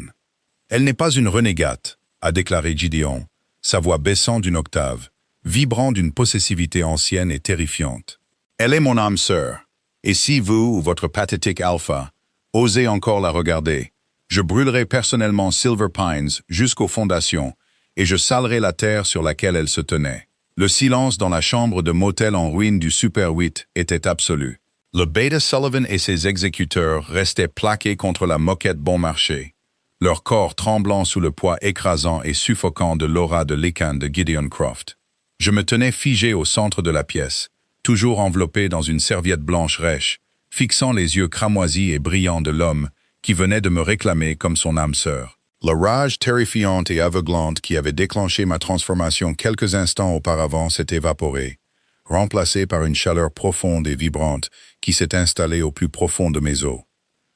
Elle n'est pas une renégate, a déclaré Gideon, sa voix baissant d'une octave, vibrant d'une possessivité ancienne et terrifiante. Elle est mon âme sœur, et si vous ou votre pathétique alpha osez encore la regarder, je brûlerai personnellement Silver Pines jusqu'aux fondations, et je salerai la terre sur laquelle elle se tenait. Le silence dans la chambre de motel en ruine du Super 8 était absolu. Le Beta Sullivan et ses exécuteurs restaient plaqués contre la moquette bon marché, leur corps tremblant sous le poids écrasant et suffocant de l'aura de Lycan de Gideon Croft. Je me tenais figé au centre de la pièce, toujours enveloppé dans une serviette blanche rêche, fixant les yeux cramoisis et brillants de l'homme qui venait de me réclamer comme son âme sœur. La rage terrifiante et aveuglante qui avait déclenché ma transformation quelques instants auparavant s'est évaporée, remplacée par une chaleur profonde et vibrante qui s'est installée au plus profond de mes os.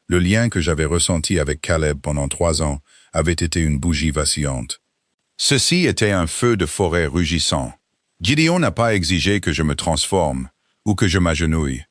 Le lien que j'avais ressenti avec Caleb pendant 3 ans avait été une bougie vacillante. Ceci était un feu de forêt rugissant. Gideon n'a pas exigé que je me transforme ou que je m'agenouille.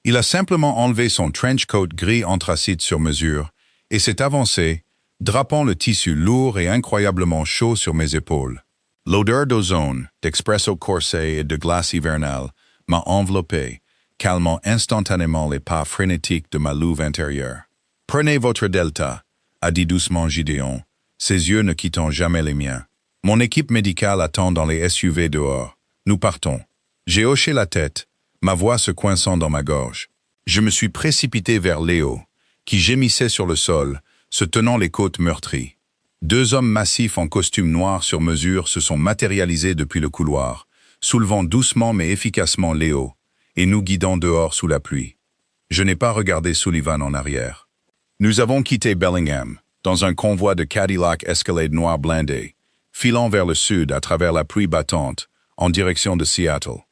Il a simplement enlevé son trench coat gris anthracite sur mesure et s'est avancé, drapant le tissu lourd et incroyablement chaud sur mes épaules. L'odeur d'ozone, d'expresso corsé et de glace hivernale m'a enveloppé, calmant instantanément les pas frénétiques de ma louve intérieure. « Prenez votre delta », a dit doucement Gideon, ses yeux ne quittant jamais les miens. « Mon équipe médicale attend dans les SUV dehors. Nous partons. » J'ai hoché la tête, ma voix se coinçant dans ma gorge. Je me suis précipité vers Léo, qui gémissait sur le sol, se tenant les côtes meurtries. 2 hommes massifs en costume noir sur mesure se sont matérialisés depuis le couloir, soulevant doucement mais efficacement Léo, et nous guidant dehors sous la pluie. Je n'ai pas regardé Sullivan en arrière. Nous avons quitté Bellingham, dans un convoi de Cadillac Escalade noir blindé, filant vers le sud à travers la pluie battante, en direction de Seattle.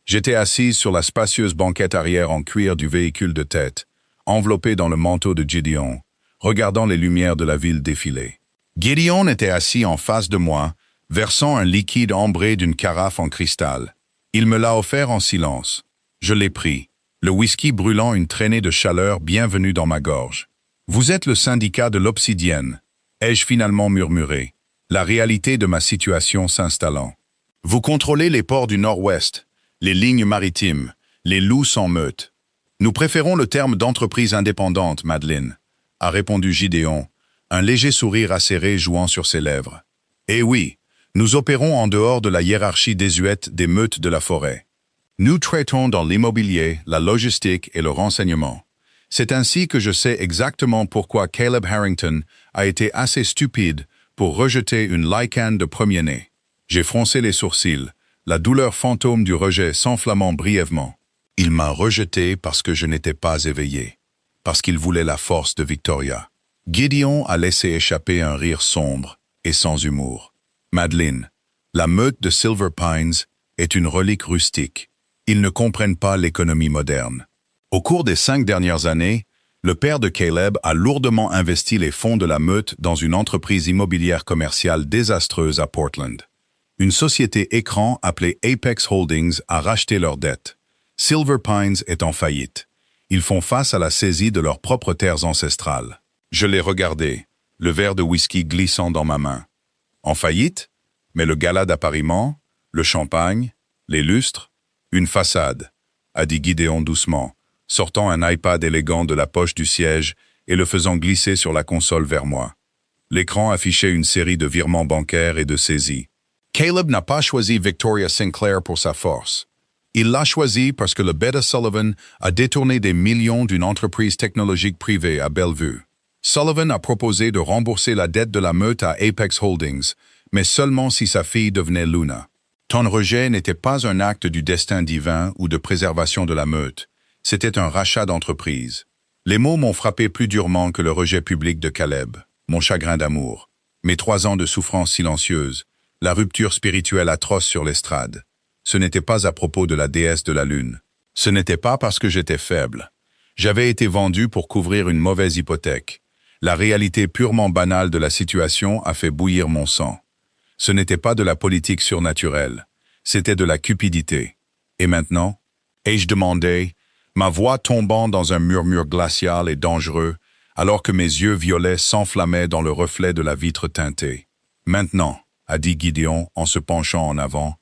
J'étais assise sur la spacieuse banquette arrière en cuir du véhicule de tête, enveloppé dans le manteau de Gideon, regardant les lumières de la ville défiler. Gideon était assis en face de moi, versant un liquide ambré d'une carafe en cristal. Il me l'a offert en silence. Je l'ai pris, le whisky brûlant une traînée de chaleur bienvenue dans ma gorge. « Vous êtes le syndicat de l'Obsidienne », ai-je finalement murmuré, la réalité de ma situation s'installant. « Vous contrôlez les ports du Nord-Ouest, les lignes maritimes, les loups sans meute. Nous préférons le terme d'entreprise indépendante, Madeleine, » a répondu Gideon, un léger sourire acéré jouant sur ses lèvres. « Eh oui, nous opérons en dehors de la hiérarchie désuète des meutes de la forêt. Nous traitons dans l'immobilier, la logistique et le renseignement. C'est ainsi que je sais exactement pourquoi Caleb Harrington a été assez stupide pour rejeter une Lycan de premier-né. » J'ai froncé les sourcils, la douleur fantôme du rejet s'enflammant brièvement. Il m'a rejeté parce que je n'étais pas éveillé, parce qu'il voulait la force de Victoria. Gideon a laissé échapper un rire sombre et sans humour. Madeleine, la meute de Silver Pines est une relique rustique. Ils ne comprennent pas l'économie moderne. Au cours des 5 dernières années, le père de Caleb a lourdement investi les fonds de la meute dans une entreprise immobilière commerciale désastreuse à Portland. Une société écran appelée Apex Holdings a racheté leurs dettes. Silver Pines est en faillite. Ils font face à la saisie de leurs propres terres ancestrales. Je l'ai regardé, le verre de whisky glissant dans ma main. En faillite? Mais le gala d'appariement, le champagne, les lustres, une façade, a dit Gideon doucement, sortant un iPad élégant de la poche du siège et le faisant glisser sur la console vers moi. L'écran affichait une série de virements bancaires et de saisies. Caleb n'a pas choisi Victoria Sinclair pour sa force. Il l'a choisi parce que le Beta Sullivan a détourné des millions d'une entreprise technologique privée à Bellevue. Sullivan a proposé de rembourser la dette de la meute à Apex Holdings, mais seulement si sa fille devenait Luna. Ton rejet n'était pas un acte du destin divin ou de préservation de la meute. C'était un rachat d'entreprise. Les mots m'ont frappé plus durement que le rejet public de Caleb, mon chagrin d'amour, mes 3 ans de souffrance silencieuse, la rupture spirituelle atroce sur l'estrade. Ce n'était pas à propos de la déesse de la lune. Ce n'était pas parce que j'étais faible. J'avais été vendu pour couvrir une mauvaise hypothèque. La réalité purement banale de la situation a fait bouillir mon sang. Ce n'était pas de la politique surnaturelle. C'était de la cupidité. Et maintenant? Ai-je demandé, ma voix tombant dans un murmure glacial et dangereux, alors que mes yeux violets s'enflammaient dans le reflet de la vitre teintée. Maintenant, a dit Gideon en se penchant en avant,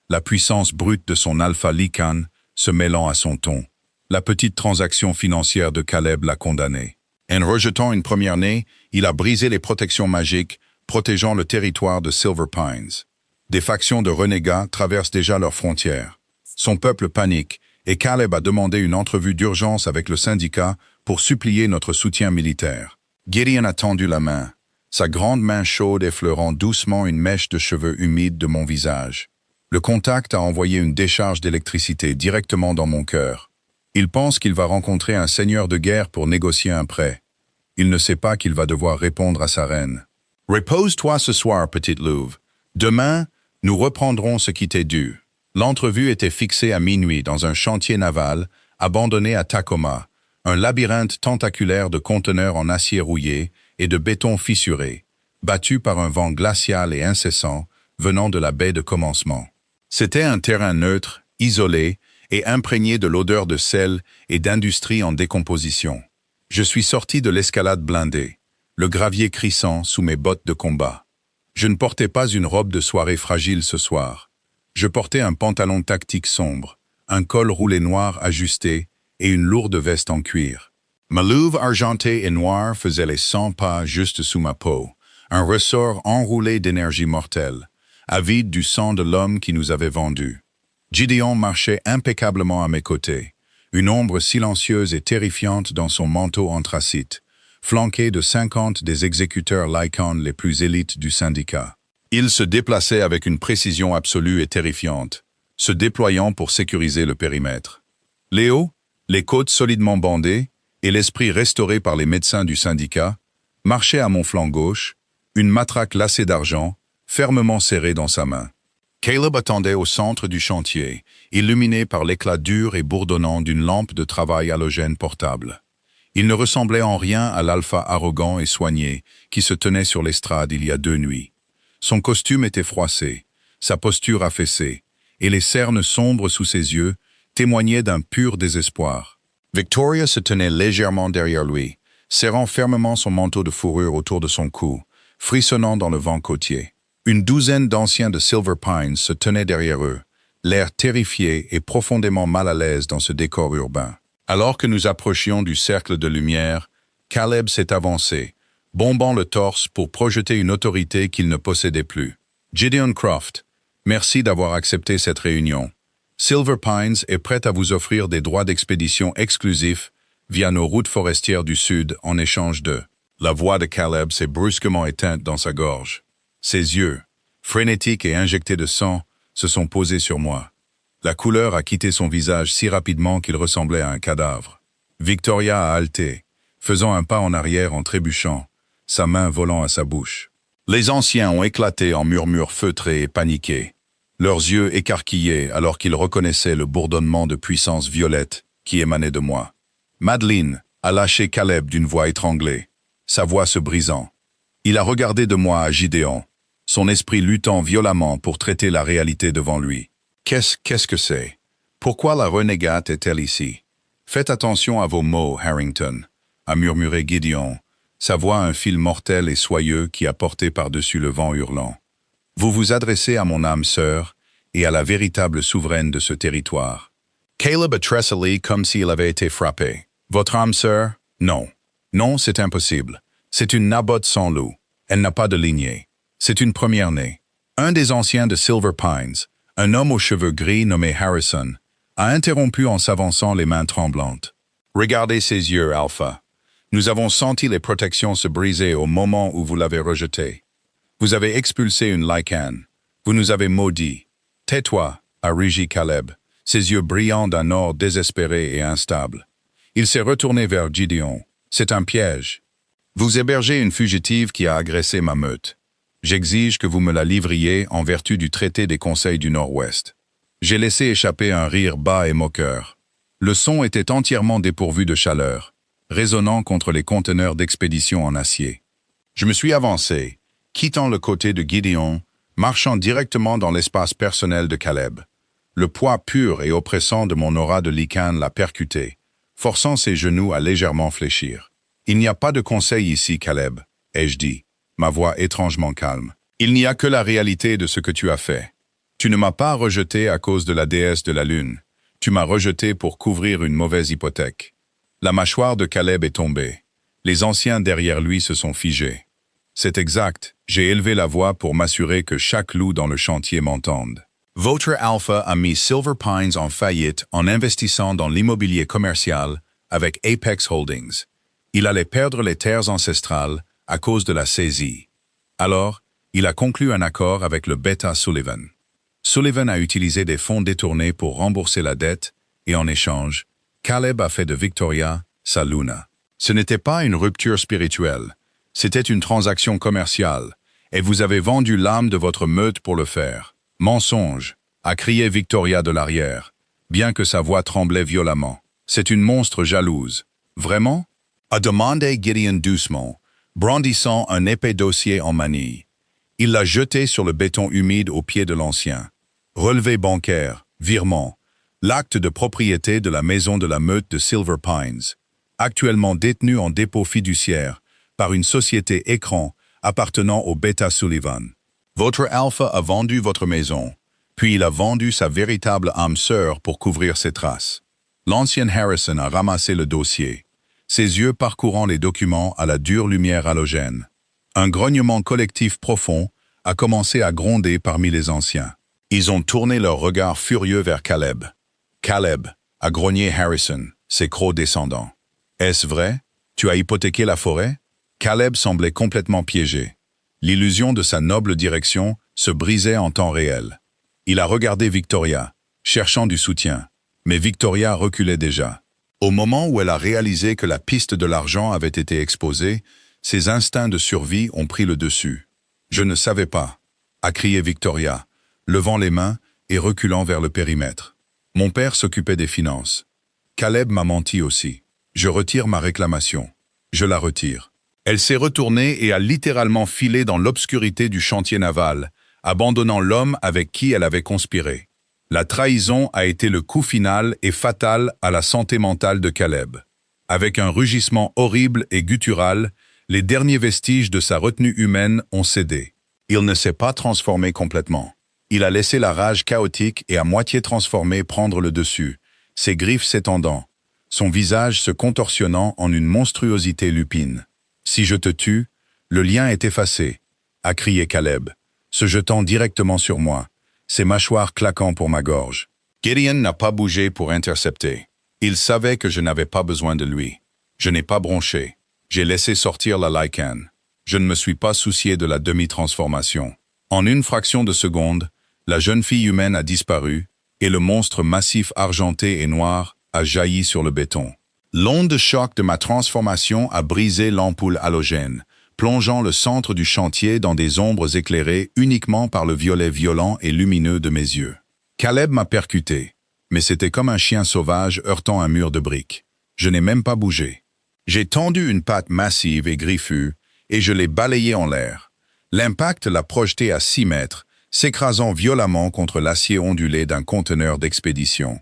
la puissance brute de son alpha Lycan se mêlant à son ton. La petite transaction financière de Caleb l'a condamné. En rejetant une première-née, il a brisé les protections magiques, protégeant le territoire de Silver Pines. Des factions de renégats traversent déjà leurs frontières. Son peuple panique, et Caleb a demandé une entrevue d'urgence avec le syndicat pour supplier notre soutien militaire. Gideon a tendu la main, sa grande main chaude effleurant doucement une mèche de cheveux humides de mon visage. Le contact a envoyé une décharge d'électricité directement dans mon cœur. Il pense qu'il va rencontrer un seigneur de guerre pour négocier un prêt. Il ne sait pas qu'il va devoir répondre à sa reine. « Repose-toi ce soir, petite louve. Demain, nous reprendrons ce qui t'est dû. » L'entrevue était fixée à minuit dans un chantier naval, abandonné à Tacoma, un labyrinthe tentaculaire de conteneurs en acier rouillé et de béton fissuré, battu par un vent glacial et incessant venant de la baie de commencement. C'était un terrain neutre, isolé et imprégné de l'odeur de sel et d'industrie en décomposition. Je suis sorti de l'escalade blindée, le gravier crissant sous mes bottes de combat. Je ne portais pas une robe de soirée fragile ce soir. Je portais un pantalon tactique sombre, un col roulé noir ajusté et une lourde veste en cuir. Ma louve argentée et noire faisait les 100 pas juste sous ma peau, un ressort enroulé d'énergie mortelle, avide du sang de l'homme qui nous avait vendus. Gideon marchait impeccablement à mes côtés, une ombre silencieuse et terrifiante dans son manteau anthracite, flanqué de 50 des exécuteurs Lycan les plus élites du syndicat. Il se déplaçait avec une précision absolue et terrifiante, se déployant pour sécuriser le périmètre. Léo, les côtes solidement bandées et l'esprit restauré par les médecins du syndicat, marchait à mon flanc gauche, une matraque lacée d'argent, fermement serrée dans sa main. Caleb attendait au centre du chantier, illuminé par l'éclat dur et bourdonnant d'une lampe de travail halogène portable. Il ne ressemblait en rien à l'alpha arrogant et soigné qui se tenait sur l'estrade il y a 2 nuits. Son costume était froissé, sa posture affaissée, et les cernes sombres sous ses yeux témoignaient d'un pur désespoir. Victoria se tenait légèrement derrière lui, serrant fermement son manteau de fourrure autour de son cou, frissonnant dans le vent côtier. Une douzaine d'anciens de Silver Pines se tenaient derrière eux, l'air terrifié et profondément mal à l'aise dans ce décor urbain. Alors que nous approchions du cercle de lumière, Caleb s'est avancé, bombant le torse pour projeter une autorité qu'il ne possédait plus. Gideon Croft, merci d'avoir accepté cette réunion. Silver Pines est prête à vous offrir des droits d'expédition exclusifs via nos routes forestières du Sud en échange de... La voix de Caleb s'est brusquement éteinte dans sa gorge. Ses yeux, frénétiques et injectés de sang, se sont posés sur moi. La couleur a quitté son visage si rapidement qu'il ressemblait à un cadavre. Victoria a halté, faisant un pas en arrière en trébuchant, sa main volant à sa bouche. Les anciens ont éclaté en murmures feutrés et paniqués, leurs yeux écarquillés alors qu'ils reconnaissaient le bourdonnement de puissance violette qui émanait de moi. Madeleine a lâché Caleb d'une voix étranglée, sa voix se brisant. Il a regardé de moi à Gideon, son esprit luttant violemment pour traiter la réalité devant lui. Qu'est-ce que c'est? Pourquoi la renégate est-elle ici? Faites attention à vos mots, Harrington, a murmuré Gideon, sa voix un fil mortel et soyeux qui a porté par-dessus le vent hurlant. Vous vous adressez à mon âme sœur et à la véritable souveraine de ce territoire. Caleb a tressailli comme s'il avait été frappé. Votre âme sœur? Non. Non, c'est impossible. C'est une nabote sans loup. Elle n'a pas de lignée. C'est une première-née. Un des anciens de Silver Pines, un homme aux cheveux gris nommé Harrison, a interrompu en s'avançant les mains tremblantes. Regardez ses yeux, Alpha. Nous avons senti les protections se briser au moment où vous l'avez rejeté. Vous avez expulsé une Lycan. Vous nous avez maudits. Tais-toi, a rugi Caleb, ses yeux brillants d'un or désespéré et instable. Il s'est retourné vers Gideon. C'est un piège. Vous hébergez une fugitive qui a agressé ma meute. J'exige que vous me la livriez en vertu du traité des conseils du Nord-Ouest. J'ai laissé échapper un rire bas et moqueur. Le son était entièrement dépourvu de chaleur, résonnant contre les conteneurs d'expédition en acier. Je me suis avancé, quittant le côté de Gideon, marchant directement dans l'espace personnel de Caleb. Le poids pur et oppressant de mon aura de Lycan l'a percuté, forçant ses genoux à légèrement fléchir. « Il n'y a pas de conseil ici, Caleb, » ai-je dit, ma voix étrangement calme. « Il n'y a que la réalité de ce que tu as fait. Tu ne m'as pas rejeté à cause de la déesse de la lune. Tu m'as rejeté pour couvrir une mauvaise hypothèque. » La mâchoire de Caleb est tombée. Les anciens derrière lui se sont figés. C'est exact, j'ai élevé la voix pour m'assurer que chaque loup dans le chantier m'entende. Votre Alpha a mis Silver Pines en faillite en investissant dans l'immobilier commercial avec Apex Holdings. Il allait perdre les terres ancestrales à cause de la saisie. Alors, il a conclu un accord avec le Beta Sullivan. Sullivan a utilisé des fonds détournés pour rembourser la dette et en échange, Caleb a fait de Victoria sa Luna. Ce n'était pas une rupture spirituelle, c'était une transaction commerciale, et vous avez vendu l'âme de votre meute pour le faire. Mensonge, a crié Victoria de l'arrière, bien que sa voix tremblait violemment. C'est une monstre jalouse. Vraiment? A demandé Gideon doucement, brandissant un épais dossier en manille. Il l'a jeté sur le béton humide au pied de l'ancien. Relevé bancaire, virement, l'acte de propriété de la maison de la meute de Silver Pines, actuellement détenue en dépôt fiduciaire par une société écran appartenant au Beta Sullivan. Votre Alpha a vendu votre maison, puis il a vendu sa véritable âme sœur pour couvrir ses traces. L'ancien Harrison a ramassé le dossier, ses yeux parcourant les documents à la dure lumière halogène. Un grognement collectif profond a commencé à gronder parmi les anciens. Ils ont tourné leur regard furieux vers Caleb. Caleb, a grogné Harrison, ses crocs descendants. Est-ce vrai? Tu as hypothéqué la forêt? Caleb semblait complètement piégé. L'illusion de sa noble direction se brisait en temps réel. Il a regardé Victoria, cherchant du soutien, mais Victoria reculait déjà. Au moment où elle a réalisé que la piste de l'argent avait été exposée, ses instincts de survie ont pris le dessus. « Je ne savais pas », a crié Victoria, levant les mains et reculant vers le périmètre. Mon père s'occupait des finances. Caleb m'a menti aussi. Je retire ma réclamation. Je la retire. Elle s'est retournée et a littéralement filé dans l'obscurité du chantier naval, abandonnant l'homme avec qui elle avait conspiré. La trahison a été le coup final et fatal à la santé mentale de Caleb. Avec un rugissement horrible et guttural, les derniers vestiges de sa retenue humaine ont cédé. Il ne s'est pas transformé complètement. Il a laissé la rage chaotique et à moitié transformée prendre le dessus, ses griffes s'étendant, son visage se contorsionnant en une monstruosité lupine. « Si je te tue, le lien est effacé », a crié Caleb, se jetant directement sur moi, ses mâchoires claquant pour ma gorge. Gideon n'a pas bougé pour intercepter. Il savait que je n'avais pas besoin de lui. Je n'ai pas bronché. J'ai laissé sortir la Lycan. Je ne me suis pas soucié de la demi-transformation. En une fraction de seconde, la jeune fille humaine a disparu et le monstre massif argenté et noir a jailli sur le béton. L'onde de choc de ma transformation a brisé l'ampoule halogène, plongeant le centre du chantier dans des ombres éclairées uniquement par le violet violent et lumineux de mes yeux. Caleb m'a percuté, mais c'était comme un chien sauvage heurtant un mur de briques. Je n'ai même pas bougé. J'ai tendu une patte massive et griffue, et je l'ai balayé en l'air. L'impact l'a projeté à 6 mètres, s'écrasant violemment contre l'acier ondulé d'un conteneur d'expédition.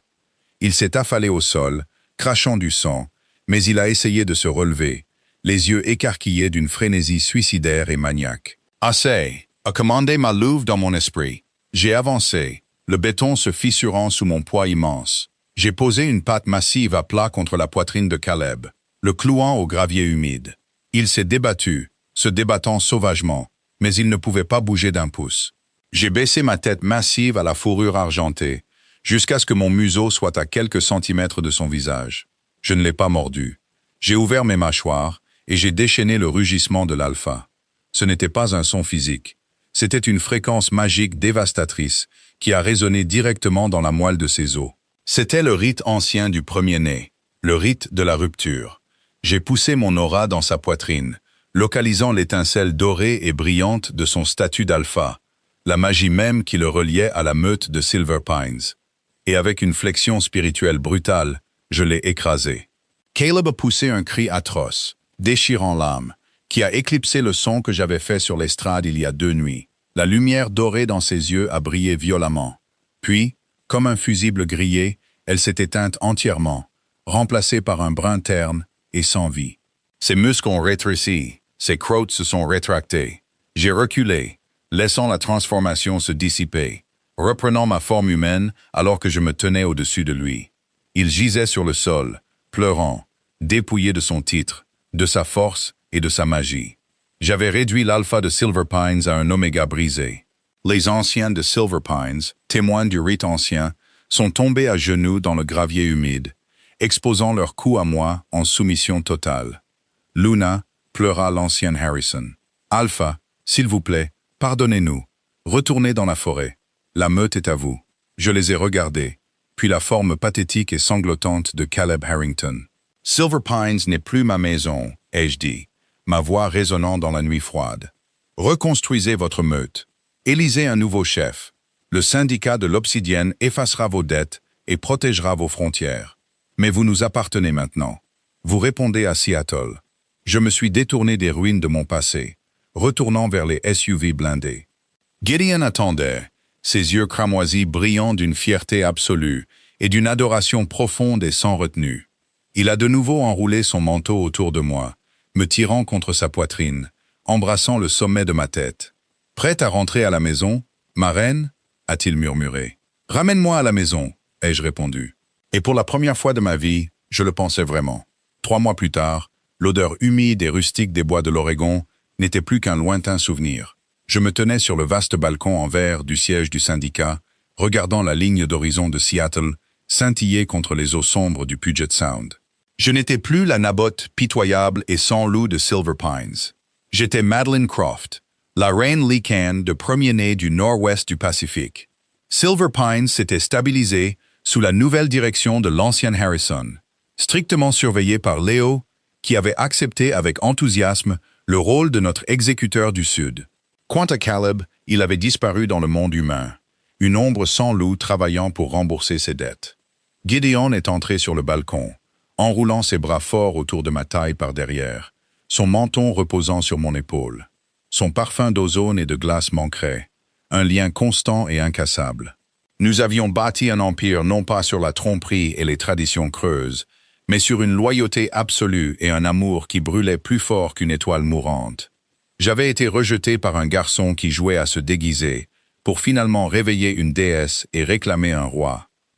Il s'est affalé au sol, crachant du sang, mais il a essayé de se relever, les yeux écarquillés d'une frénésie suicidaire et maniaque. Assez, a commandé ma louve dans mon esprit. J'ai avancé, le béton se fissurant sous mon poids immense. J'ai posé une patte massive à plat contre la poitrine de Caleb, le clouant au gravier humide. Il s'est débattu, se débattant sauvagement, mais il ne pouvait pas bouger d'un pouce. J'ai baissé ma tête massive à la fourrure argentée, jusqu'à ce que mon museau soit à quelques centimètres de son visage. Je ne l'ai pas mordu. J'ai ouvert mes mâchoires et j'ai déchaîné le rugissement de l'alpha. Ce n'était pas un son physique. C'était une fréquence magique dévastatrice qui a résonné directement dans la moelle de ses os. C'était le rite ancien du premier-né, le rite de la rupture. J'ai poussé mon aura dans sa poitrine, localisant l'étincelle dorée et brillante de son statut d'alpha, la magie même qui le reliait à la meute de Silver Pines. Et avec une flexion spirituelle brutale, je l'ai écrasé. Caleb a poussé un cri atroce, déchirant l'âme, qui a éclipsé le son que j'avais fait sur l'estrade il y a 2 nuits. La lumière dorée dans ses yeux a brillé violemment. Puis, comme un fusible grillé, elle s'est éteinte entièrement, remplacée par un brun terne et sans vie. Ses muscles ont rétréci, ses croûtes se sont rétractées. J'ai reculé, laissant la transformation se dissiper, reprenant ma forme humaine alors que je me tenais au-dessus de lui. Il gisait sur le sol, pleurant, dépouillé de son titre, de sa force et de sa magie. J'avais réduit l'alpha de Silver Pines à un oméga brisé. Les anciens de Silver Pines, témoins du rite ancien, sont tombés à genoux dans le gravier humide, exposant leur cou à moi en soumission totale. Luna pleura l'ancienne Harrison. « Alpha, s'il vous plaît, pardonnez-nous. Retournez dans la forêt. La meute est à vous. » Je les ai regardés, puis la forme pathétique et sanglotante de Caleb Harrington. « Silver Pines n'est plus ma maison, » ai-je dit, ma voix résonnant dans la nuit froide. « Reconstruisez votre meute. Élisez un nouveau chef. Le syndicat de l'Obsidienne effacera vos dettes et protégera vos frontières. Mais vous nous appartenez maintenant. Vous répondez à Seattle. » Je me suis détourné des ruines de mon passé, retournant vers les SUV blindés. Gideon attendait, ses yeux cramoisis brillant d'une fierté absolue et d'une adoration profonde et sans retenue. Il a de nouveau enroulé son manteau autour de moi, me tirant contre sa poitrine, embrassant le sommet de ma tête. « Prête à rentrer à la maison, ma reine ?» a-t-il murmuré. « Ramène-moi à la maison » ai-je répondu. Et pour la première fois de ma vie, je le pensais vraiment. 3 mois plus tard, l'odeur humide et rustique des bois de l'Oregon n'était plus qu'un lointain souvenir. Je me tenais sur le vaste balcon en verre du siège du syndicat, regardant la ligne d'horizon de Seattle scintiller contre les eaux sombres du Puget Sound. Je n'étais plus la nabote pitoyable et sans loup de Silver Pines. J'étais Madeline Croft, la reine Lycan de premier-né du nord-ouest du Pacifique. Silver Pines s'était stabilisé sous la nouvelle direction de l'ancienne Harrison, strictement surveillée par Léo, qui avait accepté avec enthousiasme le rôle de notre exécuteur du Sud. Quant à Caleb, il avait disparu dans le monde humain, une ombre sans loup travaillant pour rembourser ses dettes. Gideon est entré sur le balcon, enroulant ses bras forts autour de ma taille par derrière, son menton reposant sur mon épaule. Son parfum d'ozone et de glace manquerait, un lien constant et incassable. Nous avions bâti un empire non pas sur la tromperie et les traditions creuses, mais sur une loyauté absolue et un amour qui brûlait plus fort qu'une étoile mourante. J'avais été rejeté par un garçon qui jouait à se déguiser, pour finalement réveiller une déesse et réclamer un roi.